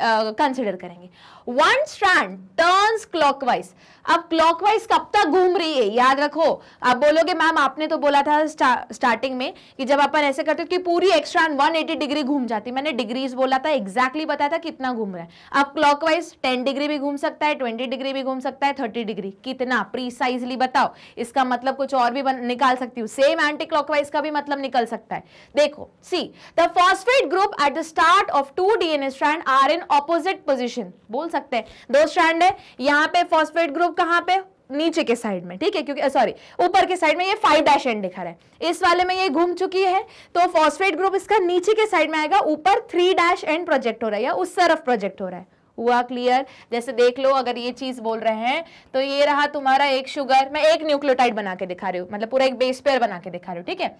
कंसिडर करेंगे। One strand turns clockwise. अब क्लॉकवाइज कब तक घूम रही है, याद रखो। आप बोलोगे मैम आपने तो बोला था स्टार्टिंग में कि जब अपन ऐसे करते कि पूरी एक स्ट्रैंड 180 डिग्री घूम जाती, मैंने डिग्रीज बोला था, एग्जैक्टली बताया था कितना घूम रहा है। अब क्लॉकवाइज 10 डिग्री भी घूम सकता है, 20 डिग्री भी घूम सकता है, 30 डिग्री, कितना प्रीसाइजली बताओ। इसका मतलब कुछ और भी निकाल सकती हूँ, सेम एंटी क्लॉकवाइज का भी मतलब निकल सकता है। देखो C, the phosphate group at the start of 2 DNA strand are in opposite position. बोल सकते हैं दो स्ट्रैंड है, यहाँ पे फॉस्फेट ग्रुप कहाँ पे, नीचे के साइड में, ठीक है, क्योंकि सॉरी ऊपर के साइड में ये 5' एंड दिखा रहा है, इस वाले में ये घूम चुकी है, तो फॉस्फेट ग्रुप इसका नीचे के साइड में आएगा, ऊपर 3' एंड प्रोजेक्ट हो रहा है या उस तरफ प्रोजेक्ट हो रहा है। हुआ क्लियर? जैसे देख लो, अगर ये चीज बोल रहे हैं तो ये रहा तुम्हारा एक शुगर, मैं एक न्यूक्लियोटाइड बना के दिखा रही हूँ, मतलब पूरा एक बेस पेयर बना के दिखा रही हूँ, ठीक है।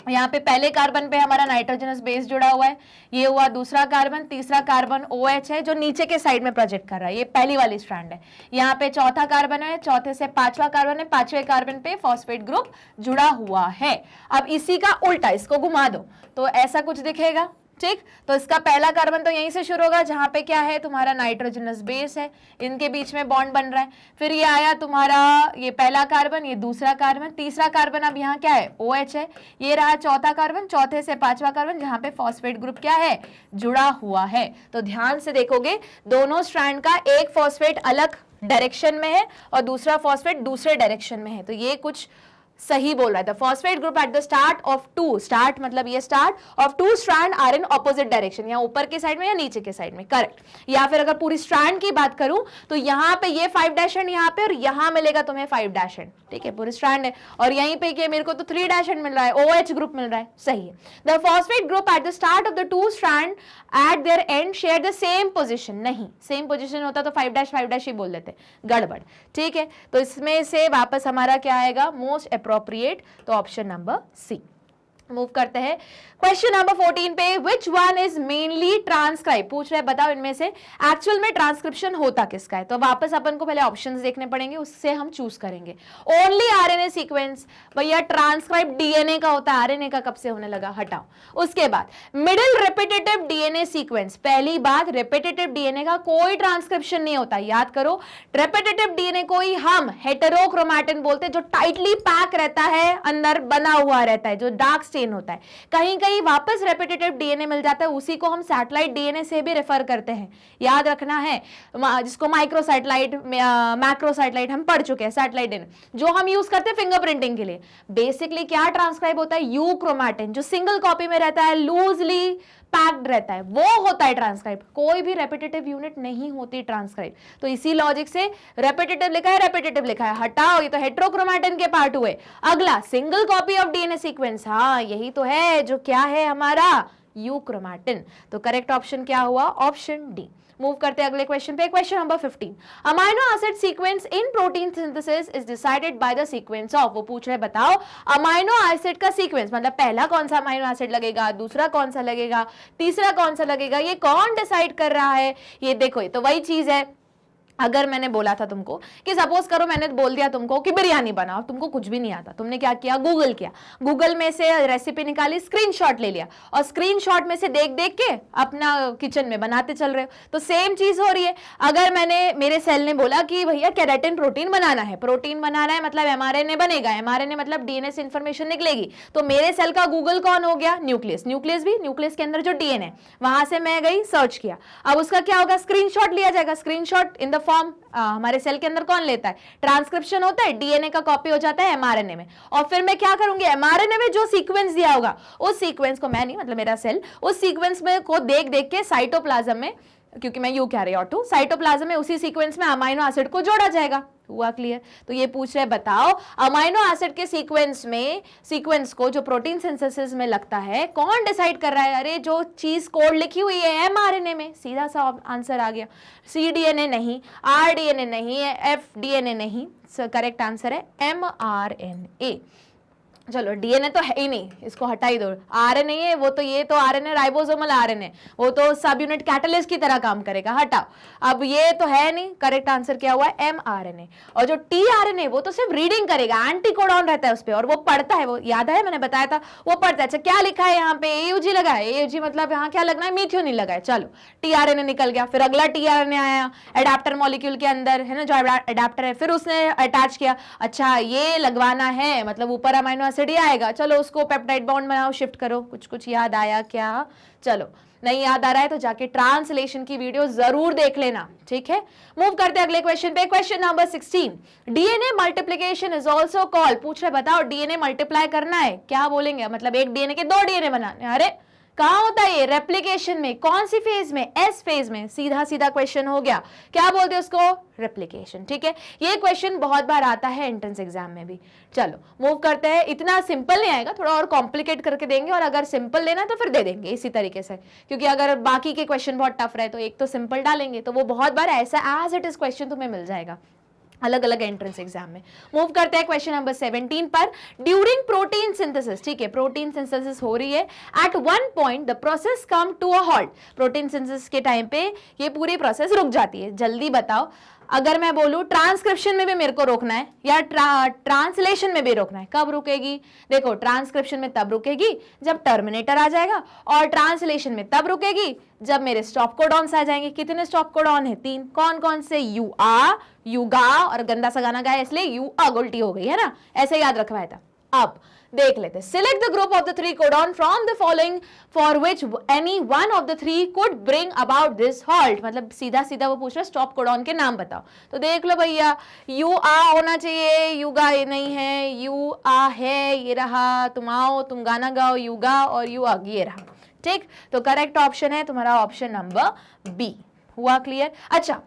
यहाँ पे पहले कार्बन पे हमारा नाइट्रोजनस बेस जुड़ा हुआ है, ये हुआ दूसरा कार्बन, तीसरा कार्बन OH है जो नीचे के साइड में प्रोजेक्ट कर रहा है, ये पहली वाली स्ट्रैंड है। यहाँ पे चौथा कार्बन है, चौथे से 5वां कार्बन है, 5वें कार्बन पे फॉस्फेट ग्रुप जुड़ा हुआ है। अब इसी का उल्टा, इसको घुमा दो तो ऐसा कुछ दिखेगा, ठीक। तो इसका पहला कार्बन तो यहीं से शुरू होगा जहां पे क्या है तुम्हारा नाइट्रोजनस बेस है, इनके बीच में बॉन्ड बन रहा है। फिर ये आया तुम्हारा ये पहला कार्बन, ये दूसरा कार्बन, तीसरा कार्बन अब यहाँ क्या है OH है, ये रहा चौथा कार्बन, चौथे से 5वां कार्बन जहां पे फॉस्फेट ग्रुप क्या है जुड़ा हुआ है। तो ध्यान से देखोगे दोनों स्ट्रैंड का एक फॉस्फेट अलग डायरेक्शन में है और दूसरा फॉस्फेट दूसरे डायरेक्शन में है, तो ये कुछ सही बोल रहा है। The phosphate group at the start of 2, start मतलब ये start of 2 strand are in opposite direction, या ऊपर के साइड में या नीचे के साइड में, करेक्ट। या फिर अगर पूरी स्ट्रैंड की बात करूं तो यहाँ पे ये 5' एंड यहाँ पे, और यहाँ मिलेगा तुम्हें 5' एंड, ठीक है, पूरी स्ट्रैंड है। और यहीं पे ये मेरे को तो 3' एंड मिल रहा है, OH ग्रुप मिल रहा है, सही है। The phosphate group at the start of the 2 strand eight there and share the same position, नहीं सेम पोजीशन होता तो 5' ही बोल देते, गड़बड़, ठीक है। तो इसमें से वापस हमारा क्या आएगा मोस्ट अप्रोप्रिएट, तो ऑप्शन नंबर सी। मूव करते हैं क्वेश्चन नंबर 14 पे। Which one is mainly transcribe, पूछ रहे बताओ इनमें से एक्चुअल में ट्रांसक्रिप्शन होता किसका है। तो वापस अपन को पहले ऑप्शंस देखने पड़ेंगे, उससे हम चूज करेंगे। ओनली आरएनए सीक्वेंस, भैया ट्रांसक्राइब डीएनए का होता है, आरएनए का कब से होने लगा, हटाओ। उसके बाद मिडिल रेपिटेटिव डीएनए सीक्वेंस, पहली बात रेपिटेटिव डीएनए का कोई ट्रांसक्रिप्शन नहीं होता, याद करो। रेपिटेटिव डीएनए को ही हम हेटेरोक्रोमैटिन बोलते हैं, जो टाइटली पैक रहता है, अंदर बना हुआ रहता है, जो डार्क स्टेन होता है। कहीं कहीं वापस रेपिटेटिव डीएनए मिल जाता है, उसी को हम सैटेलाइट डीएनए से भी रेफर करते हैं, याद रखना है, जिसको माइक्रोसैटेलाइट मैक्रोसैटेलाइट हम पढ़ चुके हैं। सैटेलाइट डीएनए जो हम यूज करते हैं फिंगरप्रिंटिंग के लिए, बेसिकली क्या ट्रांसक्राइब होता है, यूक्रोमैटिन, जो सिंगल कॉपी में रहता है, लूजली पैक्ड रहता है, वो होता है ट्रांसक्राइब। कोई भी रेपिटेटिव यूनिट नहीं होती ट्रांसक्राइब, तो इसी लॉजिक से रेपिटेटिव लिखा है, रेपिटेटिव लिखा है, हटाओ, ये तो हेटेरोक्रोमैटिन के पार्ट हुए। अगला single copy of DNA sequence, हाँ यही तो है जो क्या है हमारा यूक्रोमैटिन। तो करेक्ट ऑप्शन क्या हुआ, ऑप्शन डी। मूव करते हैं अगले क्वेश्चन पे। Question number 15, amino acid sequence in protein synthesis is decided by the sequence of, वो पूछ रहे बताओ अमाइनो एसिड का सीक्वेंस, मतलब पहला कौन सा अमाइनो एसिड लगेगा, दूसरा कौन सा लगेगा, तीसरा कौन सा लगेगा, ये कौन डिसाइड कर रहा है। ये देखो, ये तो वही चीज है अगर मैंने बोला था तुमको कि सपोज करो मैंने बोल दिया तुमको कि बिरयानी बनाओ, तुमको कुछ भी नहीं आता, तुमने क्या किया, गूगल किया, गूगल में से रेसिपी निकाली, स्क्रीनशॉट ले लिया और स्क्रीनशॉट में से देख देख के अपना किचन में बनाते चल रहे हो, तो सेम चीज हो रही है। अगर मेरे सेल ने बोला कि भैया केराटिन प्रोटीन बनाना है, प्रोटीन बनाना है मतलब एमआरएनए बनेगा, एमआरएनए मतलब डीएनए से इंफॉर्मेशन निकलेगी, तो मेरे सेल का गूगल कौन हो गया, न्यूक्लियस, न्यूक्लियस भी, न्यूक्लियस के अंदर जो डीएनए, वहां से मैं गई सर्च किया, अब उसका क्या होगा, स्क्रीनशॉट लिया जाएगा, स्क्रीनशॉट इन द फॉर्म हमारे सेल के अंदर कौन लेता है, ट्रांसक्रिप्शन होता है, डीएनए का कॉपी हो जाता है एमआरएनए में, और फिर मैं क्या करूंगी, एमआरएनए में जो सीक्वेंस दिया होगा उस सीक्वेंस को, मैं नहीं मतलब मेरा सेल, उस सीक्वेंस में को देख देख के साइटोप्लाज्म में, क्योंकि मैं यूकैरियोट हूं, साइटोप्लाज्म में उसी सीक्वेंस में अमाइनो एसिड को जोड़ा जाएगा। हुआ क्लियर? तो ये पूछ रहे बताओ अमाइनो एसिड के सीक्वेंस को जो प्रोटीन सिंथेसिस में लगता है कौन डिसाइड कर रहा है? अरे जो चीज कोड लिखी हुई है एमआरएनए में, सीधा सा आंसर आ गया। सीडीएनए नहीं, आरडीएनए नहीं, एफडीएनए नहीं, करेक्ट आंसर है एमआरएनए। चलो डीएनए तो है ही नहीं, इसको हटा ही दो, आरएनए है वो तो, ये तो आरएनए राइबोसोमल आरएनए, वो तो सब यूनिट कैटलिस्ट की तरह काम करेगा, हटाओ। अब ये तो है नहीं, करेक्ट आंसर क्या हुआ, एमआरएनए। और जो टीआरएनए वो तो सिर्फ रीडिंग करेगा, एंटीकोडॉन रहता है उस पर और वो पढ़ता है, वो याद है मैंने बताया था, वो पढ़ता है। अच्छा क्या लिखा है यहाँ पे, एयूजी लगा है, एयूजी मतलब यहाँ क्या लगना है, मीथियोनिन लगा है। चलो टीआरएनए निकल गया, फिर अगला टीआरएनए आया एडाप्टर मॉलिक्यूल के अंदर, है ना, जो एडाप्टर है, फिर उसने अटैच किया, अच्छा ये लगवाना है मतलब ऊपर अमाइनो एसिड आएगा, चलो उसको पेप्टाइड बॉन्ड बनाओ, शिफ्ट करो। कुछ याद आया क्या? चलो नहीं याद आ रहा है तो जाके ट्रांसलेशन की वीडियो जरूर देख लेना, ठीक है। मूव करते हैं अगले क्वेश्चन पे, question number 16। DNA multiplication is also called, पूछ रहे बताओ डीएनए मल्टीप्लाई करना है, क्या बोलेंगे, मतलब एक डीएनए के दो डीएनए बनाने, अरे कहां होता है ये, रेप्लिकेशन में, कौन सी फेज में, एस फेज में, सीधा सीधा क्वेश्चन हो गया, क्या बोलते हैं उसको, रेप्लिकेशन, ठीक है। ये क्वेश्चन बहुत बार आता है एंट्रेंस एग्जाम में भी। चलो मूव करते हैं, इतना सिंपल नहीं आएगा, थोड़ा और कॉम्प्लिकेट करके देंगे, और अगर सिंपल लेना तो फिर दे देंगे इसी तरीके से, क्योंकि अगर बाकी के क्वेश्चन बहुत टफ रहे तो एक तो सिंपल डालेंगे, तो वो बहुत बार ऐसा एज इट इज क्वेश्चन तुम्हें मिल जाएगा अलग अलग एंट्रेंस एग्जाम में। मूव करते हैं क्वेश्चन नंबर 17 पर। ड्यूरिंग प्रोटीन सिंथेसिस, ठीक है, प्रोटीन सिंथेसिस हो रही है, at one point the process come to a halt, protein synthesis के टाइम पे ये पूरी प्रोसेस रुक जाती है। जल्दी बताओ, अगर मैं बोलूं ट्रांसक्रिप्शन में भी मेरे को रोकना है या ट्रांसलेशन में भी रोकना है, कब रुकेगी? देखो ट्रांसक्रिप्शन में तब रुकेगी जब टर्मिनेटर आ जाएगा, और ट्रांसलेशन में तब रुकेगी जब मेरे स्टॉप कोडॉन्स आ जाएंगे। कितने स्टॉप कोडॉन है? 3। कौन कौन से? यू आ, यू गा, और गंदा सा गाना गाया इसलिए यू आ उल्टी हो गई है ना, ऐसे याद रखवाया था। अब देख लेते, select the group of the 3 codon from the following for which any one of the 3 could bring about this halt, मतलब सीधा सीधा वो पूछ रहा है स्टॉप कोडॉन के नाम बताओ। तो देख लो भैया, यू आ होना चाहिए, यू गा नहीं है, यू आ है, ये रहा, तुम आओ तुम गाना गाओ, यू गा, और यू आ ये रहा, ठीक। तो करेक्ट ऑप्शन है तुम्हारा ऑप्शन नंबर बी। हुआ क्लियर? अच्छा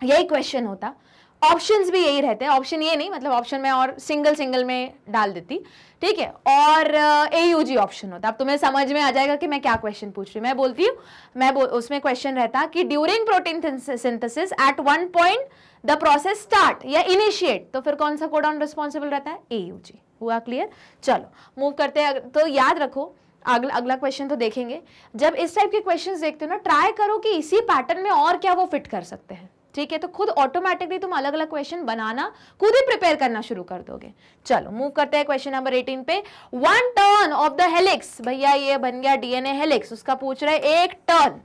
यही क्वेश्चन होता, ऑप्शंस भी यही रहते हैं, ऑप्शन ये नहीं मतलब ऑप्शन में और सिंगल में डाल देती, ठीक है, और एयूजी ऑप्शन होता। अब तुम्हें समझ में आ जाएगा कि मैं क्या क्वेश्चन पूछ रही हूँ। मैं बोलती हूँ, उसमें क्वेश्चन रहता कि during protein synthesis at one point the process start या इनिशिएट, तो फिर कौन सा कोडॉन रिस्पॉन्सिबल रहता है? एयूजी। हुआ क्लियर? चलो मूव करते हैं। तो याद रखो अगला क्वेश्चन तो देखेंगे, जब इस टाइप के क्वेश्चंस देखते हो ना, ट्राई करो कि इसी पैटर्न में और क्या वो फिट कर सकते हैं, ठीक है, तो खुद ऑटोमेटिकली तुम अलग अलग क्वेश्चन बनाना, खुद ही प्रिपेयर करना शुरू कर दोगे। चलो मूव करते हैं क्वेश्चन नंबर 18 पे। One turn off the helix, भैया ये बन गया डीएनए हेलिक्स, उसका पूछ रहे एक turn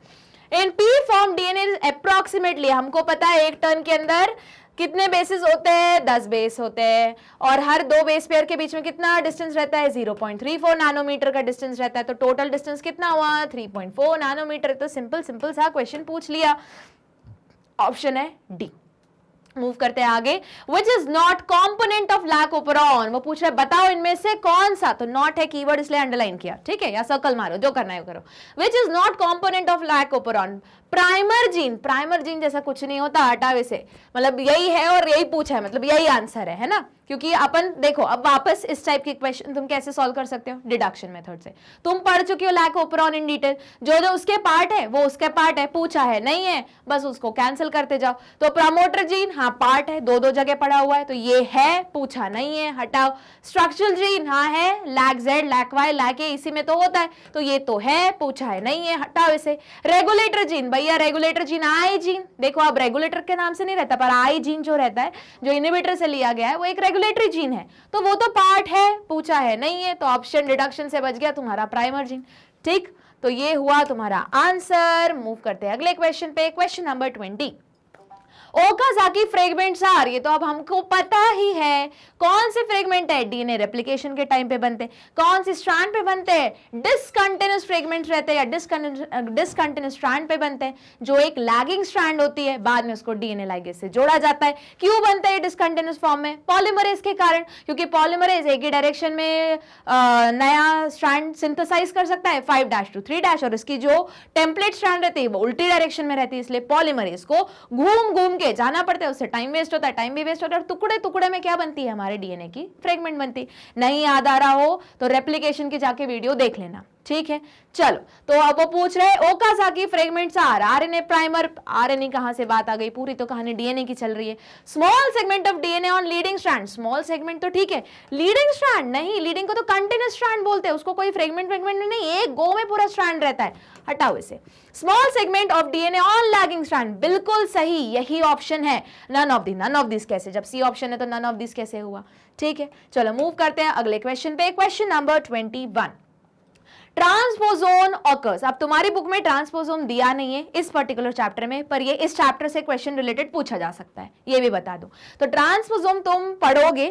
in P form DNA approximately, हमको पता है एक टर्न के अंदर कितने बेसेस होते हैं? 10 बेस होते हैं, और हर 2 बेस पेयर के बीच में कितना डिस्टेंस रहता है? 0.34 नैनोमीटर का डिस्टेंस रहता है, तो टोटल डिस्टेंस कितना हुआ? 3.4 नैनोमीटर। तो सिंपल सा क्वेश्चन पूछ लिया, ऑप्शन है डी। मूव करते हैं आगे। Which is not component of lac operon, वो पूछ रहे बताओ इनमें से कौन सा, तो नॉट है कीवर्ड इसलिए अंडरलाइन किया, ठीक है, या सर्कल मारो, जो करना है वो करो। Which is not component of lac operon, primer gene जैसा कुछ नहीं होता, हटाओ इसे, मतलब यही है और यही पूछा है, मतलब यही आंसर है ना, क्योंकि अपन देखो अब वापस इस टाइप के क्वेश्चन तुम कैसे सॉल्व कर सकते हो, डिडक्शन मेथड से। तुम पढ़ चुके हो लैक ओपरॉन इन डिटेल, जो जो उसके पार्ट है वो उसके पार्ट है, पूछा है नहीं है बस उसको कैंसिल करते जाओ। तो प्रमोटर जीन हाँ पार्ट है, दो दो जगह पढ़ा हुआ है, तो ये है, पूछा नहीं है, हटाओ। स्ट्रक्चरल जीन हाँ है, lac Z lac Y lac A इसी में तो होता है, तो ये तो है, पूछा है नहीं है, हटाओ इसे। रेगुलेटर जीन, भैया रेगुलेटर जीन आई जीन, देखो अब रेगुलेटर के नाम से नहीं रहता, पर आई जीन जो रहता है जो इनहिबिटर से लिया गया है वो एक रेगुलेटरी जीन है, तो वो तो पार्ट है, पूछा है नहीं है, तो ऑप्शन डिडक्शन से बच गया तुम्हारा प्राइमर जीन। ठीक, तो ये हुआ तुम्हारा आंसर। मूव करते हैं अगले क्वेश्चन पे, question number 20। Okazaki fragments are, ये तो अब हमको पता ही है कौन से फ्रेगमेंट है, डीएनए रेप्लिकेशन के टाइम पे बनते हैं। कौन सी स्ट्रैंड पे बनते हैं, डिसकंटिन्यूअस फ्रेगमेंट्स रहते हैं या डिसकंटिन्यूअस स्ट्रैंड पे बनते हैं, जो एक लैगिंग स्ट्रैंड होती है, बाद में उसको डीएनए लाइगेज से जोड़ा जाता है। क्यों बनता है डिसकंटिन्यूअस फॉर्म में, पॉलीमरेज के कारण, क्योंकि पॉलीमरेज एक ही डायरेक्शन में नया स्ट्रैंड सिंथेसाइज कर सकता है 5' to 3', और इसकी जो टेम्पलेट स्ट्रैंड रहती है वो उल्टी डायरेक्शन में रहती है, इसलिए पॉलीमरेज को घूम घूम के जाना पड़ता है, उससे टाइम वेस्ट होता है, टाइम भी वेस्ट होता है, और टुकड़े टुकड़े में क्या बनती है हमारे डीएनए की फ्रेगमेंट बनती। नहीं याद आ रहा हो तो रेप्लिकेशन की जाके वीडियो देख लेना, ठीक है। चलो, तो अब वो पूछ रहे हैं Okazaki fragments are RNA primer, RNA कहां से बात आ गई, पूरी तो कहानी डीएनए की चल रही है। Small segment of DNA on leading strand, small segment तो ठीक है, लीडिंग स्ट्रैंड नहीं, लीडिंग को तो कंटिन्यूअस स्ट्रैंड बोलते हैं, उसको कोई फ्रेगमेंट नहीं, एक गो में पूरा स्ट्रैंड रहता है, हटाओ इसे। Small segment of DNA on lagging strand, बिल्कुल सही, यही ऑप्शन है। नन ऑफ दिस कैसे, जब सी ऑप्शन है तो नन ऑफ दिस कैसे हुआ, ठीक है। चलो मूव करते हैं अगले क्वेश्चन पे, क्वेश्चन नंबर 21। ट्रांसपोजोन ऑकर्स, अब तुम्हारी बुक में ट्रांसपोजोन दिया नहीं है इस पर्टिकुलर चैप्टर में, पर ये इस चैप्टर से क्वेश्चन रिलेटेड पूछा जा सकता है, ये भी बता दूं। तो ट्रांसपोजोम तुम पढ़ोगे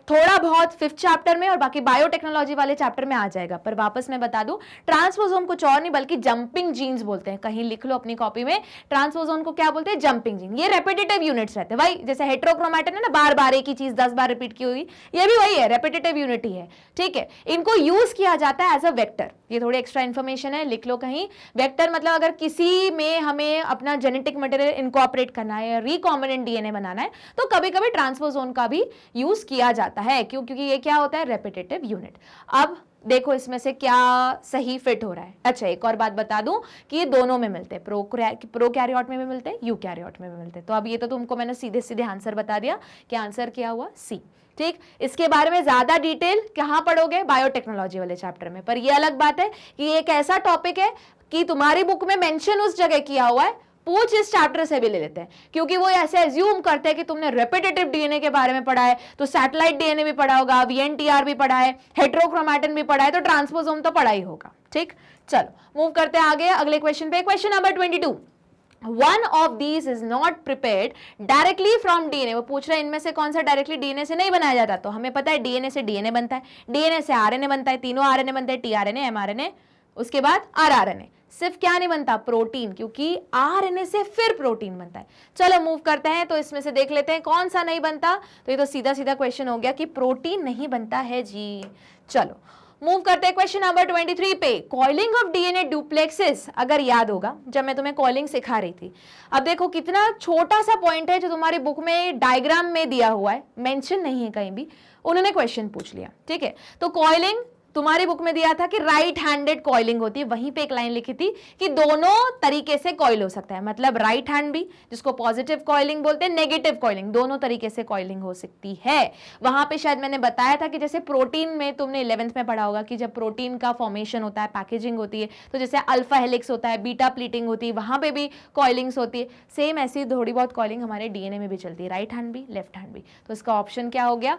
थोड़ा बहुत 5th चैप्टर में, और बाकी बायोटेक्नोलॉजी वाले चैप्टर में आ जाएगा, पर वापस मैं बता दूं ट्रांसपोजोम कुछ और नहीं बल्कि जंपिंग जीन्स बोलते हैं, कहीं लिख लो अपनी कॉपी में, ट्रांसपोजोम को क्या बोलते हैं, जंपिंग जीन। ये रेपिटेटिव यूनिट्स रहते हैं भाई, जैसे हेट्रोक्रोमैटिन है ना, बार बार एक ही चीज 10 बार रिपीट की हुई, ये भी वही है, रेपिटेटिव यूनिट ही है, ठीक है। इनको यूज किया जाता है एज अ वेक्टर, ये थोड़ी एक्स्ट्रा इंफॉर्मेशन है, लिख लो कहीं। वेक्टर मतलब अगर किसी में हमें अपना जेनेटिक मटेरियल इनकॉर्पोरेट करना है या रिकॉम्बिनेंट डीएनए बनाना है, तो कभी कभी ट्रांसपोजोन का भी यूज किया जाता है, क्यों, क्योंकि ये क्या होता है, रेपिटेटिव यूनिट। अब देखो इसमें से क्या सही फिट हो रहा है। अच्छा, एक और बात बता दूं कि ये दोनों में मिलते हैं, प्रोकैरियोट में भी मिलते हैं, यूकैरियोट में भी मिलते हैं। तो अब ये तो तुमको मैंने सीधे सीधे आंसर बता दिया कि आंसर क्या हुआ, सी, ठीक। इसके बारे में ज्यादा डिटेल कहां पढ़ोगे, बायोटेक्नोलॉजी वाले चैप्टर में। पर ये अलग बात है कि ये एक ऐसा टॉपिक है कि तुम्हारी बुक में मेंशन उस जगह किया हुआ है, पूछ इस चैप्टर से भी ले लेते हैं, क्योंकि वो ऐसे एज्यूम करते हैं कि तुमने रेपिटेटिव डीएनए के बारे में पढ़ा है तो सैटेलाइट डीएनए भी पढ़ा होगा, वीएनटीआर भी पढ़ा है, हेट्रोक्रोमैटिन भी पढ़ा है, तो ट्रांसपोजोम तो पढ़ा ही होगा, ठीक। चलो मूव करते हैं आगे अगले क्वेश्चन पे, question number 22। One of these is not prepared directly from DNA, वो पूछ रहे हैं इनमें से कौन सा डायरेक्टली डीएनए से नहीं बनाया जाता। तो हमें पता है डीएनए से डीएनए बनता है, डीएनए से आरएनए बनता है, तीनों आरएनए बनते हैं, टीआरएनए, एमआरएनए, उसके बाद आरआरएनए। सिर्फ क्या नहीं बनता, प्रोटीन, क्योंकि आरएनए से फिर प्रोटीन बनता है। चलो मूव करते हैं, तो इसमें से देख लेते हैं कौन सा नहीं बनता। तो ये तो सीधा सीधा क्वेश्चन हो गया कि प्रोटीन नहीं बनता है जी। चलो मूव करते हैं क्वेश्चन नंबर 23 पे, कॉइलिंग ऑफ डीएनए डुप्लेक्सिस। अगर याद होगा जब मैं तुम्हें कॉइलिंग सिखा रही थी, अब देखो कितना छोटा सा पॉइंट है जो तुम्हारी बुक में डायग्राम में दिया हुआ है, मेंशन नहीं है कहीं भी, उन्होंने क्वेश्चन पूछ लिया, ठीक है। तो कॉइलिंग तुम्हारी बुक में दिया था कि राइट हैंडेड कॉइलिंग होती है, वहीं पे एक लाइन लिखी थी कि दोनों तरीके से कॉइल हो सकता है, मतलब राइट हैंड भी, जिसको पॉजिटिव कॉइलिंग बोलते हैं, नेगेटिव कॉइलिंग, दोनों तरीके से कॉइलिंग हो सकती है। वहां पे शायद मैंने बताया था कि जैसे प्रोटीन में तुमने 11th में पढ़ा होगा कि जब प्रोटीन का फॉर्मेशन होता है, पैकेजिंग होती है, तो जैसे अल्फा हेलिक्स होता है, बीटा प्लीटिंग होती है, वहां पे भी कॉइलिंग्स होती है। सेम ऐसी थोड़ी बहुत कॉइलिंग हमारे डीएनए में भी चलती है, राइट हैंड भी, लेफ्ट हैंड भी। तो इसका ऑप्शन क्या हो गया,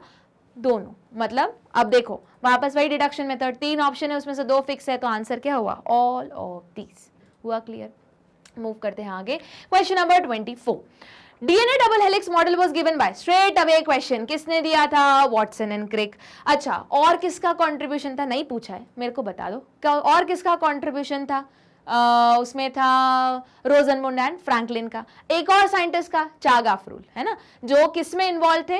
दोनों। मतलब अब देखो वापस वही डिडक्शन मेथड, 3 ऑप्शन है उसमें से 2 फिक्स है, तो आंसर क्या हुआ, ऑल ऑफ दीज। हुआ क्लियर? मूव करते हैं आगे, question number 24। DNA double helix model was given by, straight away question किसने दिया था, वॉटसन एंड क्रिक। अच्छा, और किसका कंट्रीब्यूशन था, नहीं पूछा है, मेरे को बता दो और किसका कंट्रीब्यूशन था। उसमें था रोजनमुंड एंड फ्रैंकलिन का, एक और साइंटिस्ट का चागाफ्रूल, है ना, जो किस में इन्वॉल्व थे,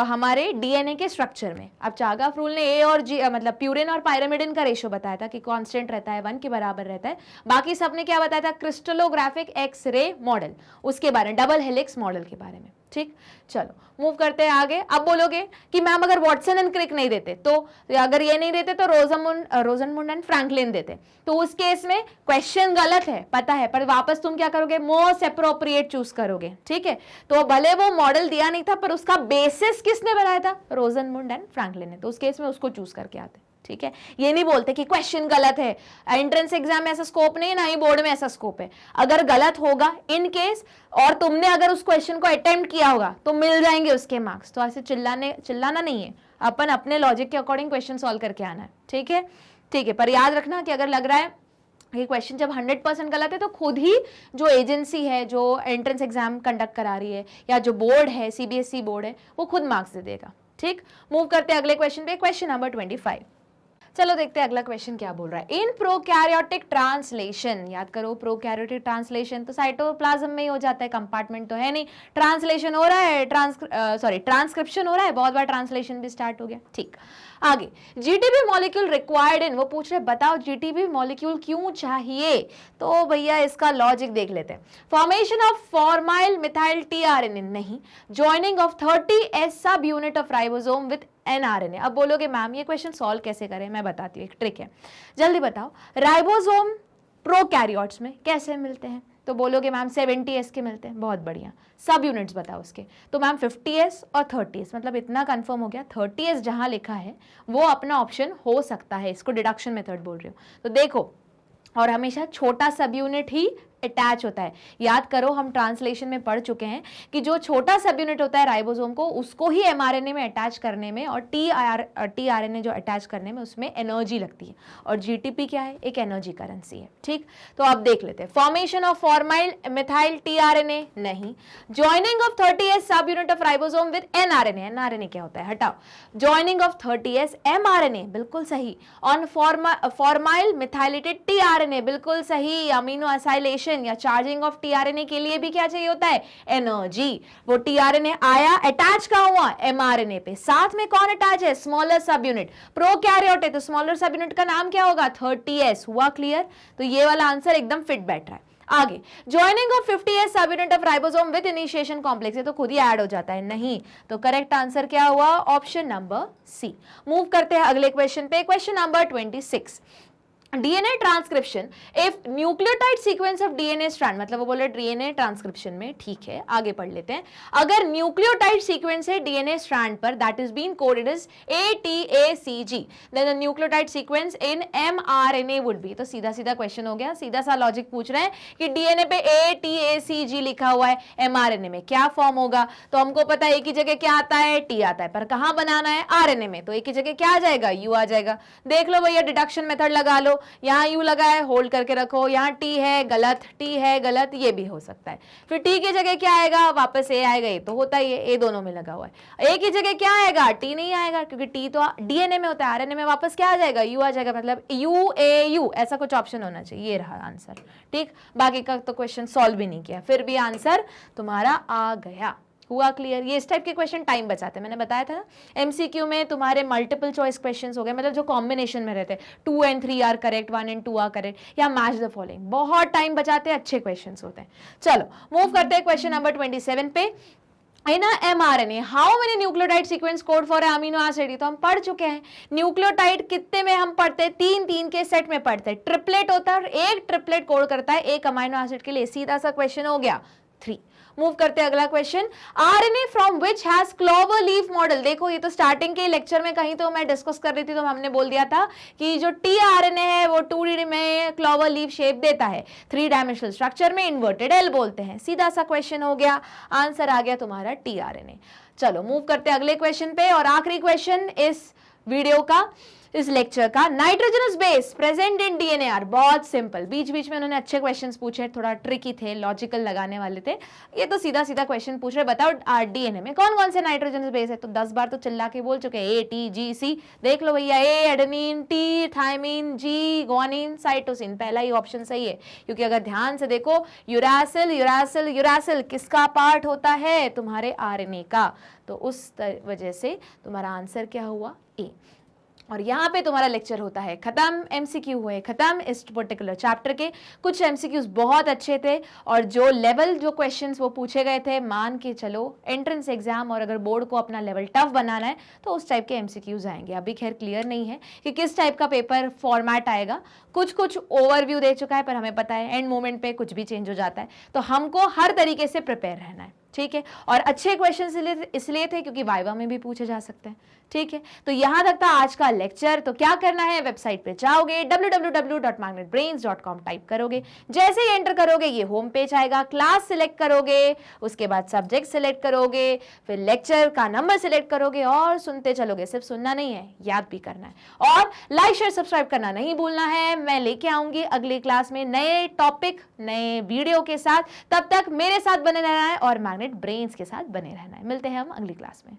हमारे डीएनए के स्ट्रक्चर में। अब चागाफ्रूल ने ए और जी मतलब प्यूरिन और पायरामिडिन का रेशियो बताया था कि कांस्टेंट रहता है, 1 के बराबर रहता है। बाकी सबने क्या बताया था, क्रिस्टलोग्राफिक एक्सरे मॉडल, उसके बारे में, डबल हेलिक्स मॉडल के बारे में, ठीक, चलो मूव करते हैं आगे। अब बोलोगे कि मैम अगर वॉटसन एंड क्रिक नहीं देते, तो अगर ये नहीं देते तो रोजनमुंड एंड फ्रैंकलिन देते, तो उस केस में क्वेश्चन गलत है पता है, पर वापस तुम क्या करोगे, मोस्ट अप्रोप्रिएट चूज करोगे। ठीक है, तो भले वो मॉडल दिया नहीं था पर उसका बेसिस किसने बनाया था, रोजनमुंड एंड फ्रैंकलिन ने, तो उस केस में उसको चूज करके आते। ठीक है, ये नहीं बोलते कि क्वेश्चन गलत है, एंट्रेंस एग्जाम में ऐसा स्कोप नहीं, ना ही बोर्ड में ऐसा स्कोप है। अगर गलत होगा इन केस और तुमने अगर उस क्वेश्चन को अटेम्प्ट किया होगा तो मिल जाएंगे उसके मार्क्स। तो ऐसे चिल्लाना नहीं है, अपन अपने लॉजिक के अकॉर्डिंग क्वेश्चन सॉल्व करके आना है। ठीक है, ठीक है, पर याद रखना कि अगर लग रहा है ये क्वेश्चन जब 100% गलत है तो खुद ही जो एजेंसी है जो एंट्रेंस एग्जाम कंडक्ट करा रही है या जो बोर्ड है, सीबीएसई बोर्ड है, वो खुद मार्क्स दे देगा। ठीक, मूव करते हैं अगले क्वेश्चन पे, क्वेश्चन नंबर 25। चलो देखते हैं अगला क्वेश्चन क्या बोल रहा है। इन प्रोकैरियोटिक ट्रांसलेशन, याद करो प्रोकैरियोटिक ट्रांसलेशन तो साइटोप्लाज्म में ही हो जाता है, कंपार्टमेंट तो है नहीं, ट्रांसलेशन हो रहा है, ट्रांसक्रिप्शन हो रहा है, बहुत बार ट्रांसलेशन भी स्टार्ट हो गया। ठीक, आगे जीटीपी मॉलिक्यूल रिक्वायर्ड इन, वो पूछ रहे बताओ जीटीपी मॉलिक्यूल क्यों चाहिए, तो भैया इसका लॉजिक देख लेते हैं। Formation of formyl methyl tRNA नहीं, joining of 30S sub unit of ribosome with mRNA. अब बोलोगे मैम ये क्वेश्चन सॉल्व कैसे करें, मैं बताती हूँ, एक ट्रिक है, जल्दी बताओ। राइबोसोम प्रोकैरियोट्स में कैसे मिलते हैं, तो बोलोगे मैम 70S के मिलते हैं, बहुत बढ़िया। सब यूनिट्स बताओ उसके, तो मैम 50S और 30S, मतलब इतना कंफर्म हो गया 30S जहां लिखा है वो अपना ऑप्शन हो सकता है, इसको डिडक्शन मेथड बोल रही हूँ। तो देखो, और हमेशा छोटा सब यूनिट ही अटैच होता है। याद करो हम ट्रांसलेशन में पढ़ चुके हैं कि जो छोटा सब यूनिट होता है राइबोसोम को, उसको ही एमआरएनए में अटैच करने में और टीआरएनए जो अटैच करने में उसमें एनर्जी लगती है, और जीटीपी क्या है, एक एनर्जी करेंसी है। ठीक, तो अब देख लेते हैं। Formation of formyl methyl tRNA नहीं, joining of 30S sub unit of ribosome with mRNA, mRNA क्या होता है हटाओ, जॉइनिंग ऑफ 30S एमआरएनए बिल्कुल सही, ऑन फॉर्माइल मिथाइलेटेड टीआरएनए बिल्कुल सही, अमीनो एसाइलेशन या चार्जिंग ऑफ टीआरएनए के लिए भी क्या चाहिए होता है, एनर्जी। वो टीआरएनए आया, अटैच कहां हुआ, एमआरएनए पे, साथ में कौन अटैच है, स्मॉलर सब यूनिट, प्रोकैरियोट है तो स्मॉलर सब यूनिट का नाम क्या होगा, 30S। हुआ क्लियर, तो ये वाला आंसर एकदम फिट बैठ रहा है। आगे जॉइनिंग ऑफ 50S सब unit of ribosome with initiation complex, ये तो खुद ही ऐड हो जाता है, नहीं, तो करेक्ट आंसर क्या हुआ, ऑप्शन नंबर सी। मूव करते हैं अगले क्वेश्चन पे, question number 26। DNA transcription if nucleotide sequence of DNA strand, मतलब वो बोले डीएनए ट्रांसक्रिप्शन में, ठीक है आगे पढ़ लेते हैं। अगर न्यूक्लियोटाइड सीक्वेंस है डीएनए स्ट्रैंड पर that is been coded as ATACG, then the nucleotide sequence in mRNA would be, तो सीधा सीधा क्वेश्चन हो गया, सीधा सा लॉजिक पूछ रहे हैं कि डीएनए पे ATACG लिखा हुआ है, एमआरएनए में क्या फॉर्म होगा, तो हमको पता है एक ही जगह क्या आता है, टी आता है, पर कहां बनाना है, आरएनए में, तो एक ही जगह क्या आ जाएगा, यू आ जाएगा। देख लो भैया, डिडक्शन मेथड लगा लो, यहाँ यू लगा है, होल्ड करके रखो, यहाँ टी है गलत, टी है गलत, ये भी हो सकता है, फिर टी की जगह क्या आएगा, वापस ए आएगा, ये तो होता ही है, ए दोनों में लगा हुआ है, ए की जगह क्या आएगा, टी नहीं आएगा क्योंकि टी तो डीएनए में होता है, आरएनए में वापस क्या आ जाएगा, यू आ जाएगा, मतलब UAU ऐसा कुछ ऑप्शन होना चाहिए, ये रहा आंसर। ठीक, बाकी का तो क्वेश्चन सॉल्व भी नहीं किया, फिर भी आंसर तुम्हारा आ गया। हुआ क्लियर, ये इस टाइप के क्वेश्चन टाइम बचाते हैं, मैंने बताया था ना, एमसीक्यू में तुम्हारे मल्टीपल चॉइस क्वेश्चंस हो गए, मतलब जो कॉम्बिनेशन में रहते हैं 2 and 3 are correct, 1 and 2 are correct, या मैच द फॉलोइंग, बहुत टाइम बचाते हैं, अच्छे क्वेश्चंस होते हैं। चलो मूव करते हैं क्वेश्चन नंबर 27 पे। इन mRNA how many nucleotide sequence code for amino acid, तो हम पढ़ चुके हैं, न्यूक्लियोटाइड कितने में हम पढ़ते हैं, 3 के सेट में पढ़ते हैं, ट्रिपलेट होता है और एक ट्रिपलेट कोड करता है एक अमीनो एसिड के लिए, सीधा सा क्वेश्चन हो गया 3। मूव करते हैं अगला question. RNA from which has clover leaf model, देखो ये तो स्टार्टिंग के लेक्चर में कहीं तो मैं डिस्कस कर रही थी तो हमने बोल दिया था कि जो टीआरएनए है वो 2D में क्लोवर लीफ शेप देता है, 3 डायमेंशनल स्ट्रक्चर में इन्वर्टेड एल बोलते हैं, सीधा सा क्वेश्चन हो गया, आंसर आ गया तुम्हारा टीआरएनए। चलो मूव करते हैं अगले क्वेश्चन पे, और आखिरी क्वेश्चन इस वीडियो का, इस लेक्चर का। Nitrogenous base present in DNA are, बहुत सिंपल, बीच बीच में उन्होंने अच्छे क्वेश्चंस पूछे, थोड़ा ट्रिकी थे, लॉजिकल लगाने वाले थे, ये तो सीधा सीधा क्वेश्चन पूछ रहे, बताओ डीएनए में कौन कौन से नाइट्रोजनस बेस है, तो 10 बार तो चिल्ला के बोल चुके हैं, ATGC, देख लो भैया, ए एडेनिन, टी थायमिन, जी गुआनिन, साइटोसिन, पहला ही ऑप्शन सही है, क्योंकि अगर ध्यान से देखो यूरासिल यूरासिल यूरासिल किसका पार्ट होता है, तुम्हारे आरएनए का, तो उस वजह से तुम्हारा आंसर क्या हुआ, ए। और यहाँ पे तुम्हारा लेक्चर होता है खत्म, एमसीक्यू हुए खत्म इस पर्टिकुलर चैप्टर के। कुछ एमसीक्यूज बहुत अच्छे थे और जो लेवल जो क्वेश्चंस वो पूछे गए थे, मान के चलो एंट्रेंस एग्जाम और अगर बोर्ड को अपना लेवल टफ बनाना है तो उस टाइप के एमसीक्यूज आएंगे। अभी खैर क्लियर नहीं है कि किस टाइप का पेपर फॉर्मेट आएगा, कुछ कुछ ओवरव्यू दे चुका है, पर हमें पता है एंड मोमेंट पे कुछ भी चेंज हो जाता है, तो हमको हर तरीके से प्रिपेयर रहना है, ठीक है। और अच्छे क्वेश्चन इसलिए थे क्योंकि वाइवा में भी पूछे जा सकते हैं, ठीक है। तो यहां तक था आज का लेक्चर। तो क्या करना है, वेबसाइट पे जाओगे www.magnetbrains.com टाइप करोगे, जैसे ही एंटर करोगे ये होम पेज आएगा, क्लास सिलेक्ट करोगे, उसके बाद सब्जेक्ट सिलेक्ट करोगे, फिर लेक्चर का नंबर सिलेक्ट करोगे और सुनते चलोगे। सिर्फ सुनना नहीं है, याद भी करना है और लाइक शेयर सब्सक्राइब करना नहीं भूलना है। मैं लेके आऊंगी अगली क्लास में नए टॉपिक नए वीडियो के साथ, तब तक मेरे साथ बने रहना है और मैग्नेट ब्रेन्स के साथ बने रहना है। मिलते हैं हम अगली क्लास में।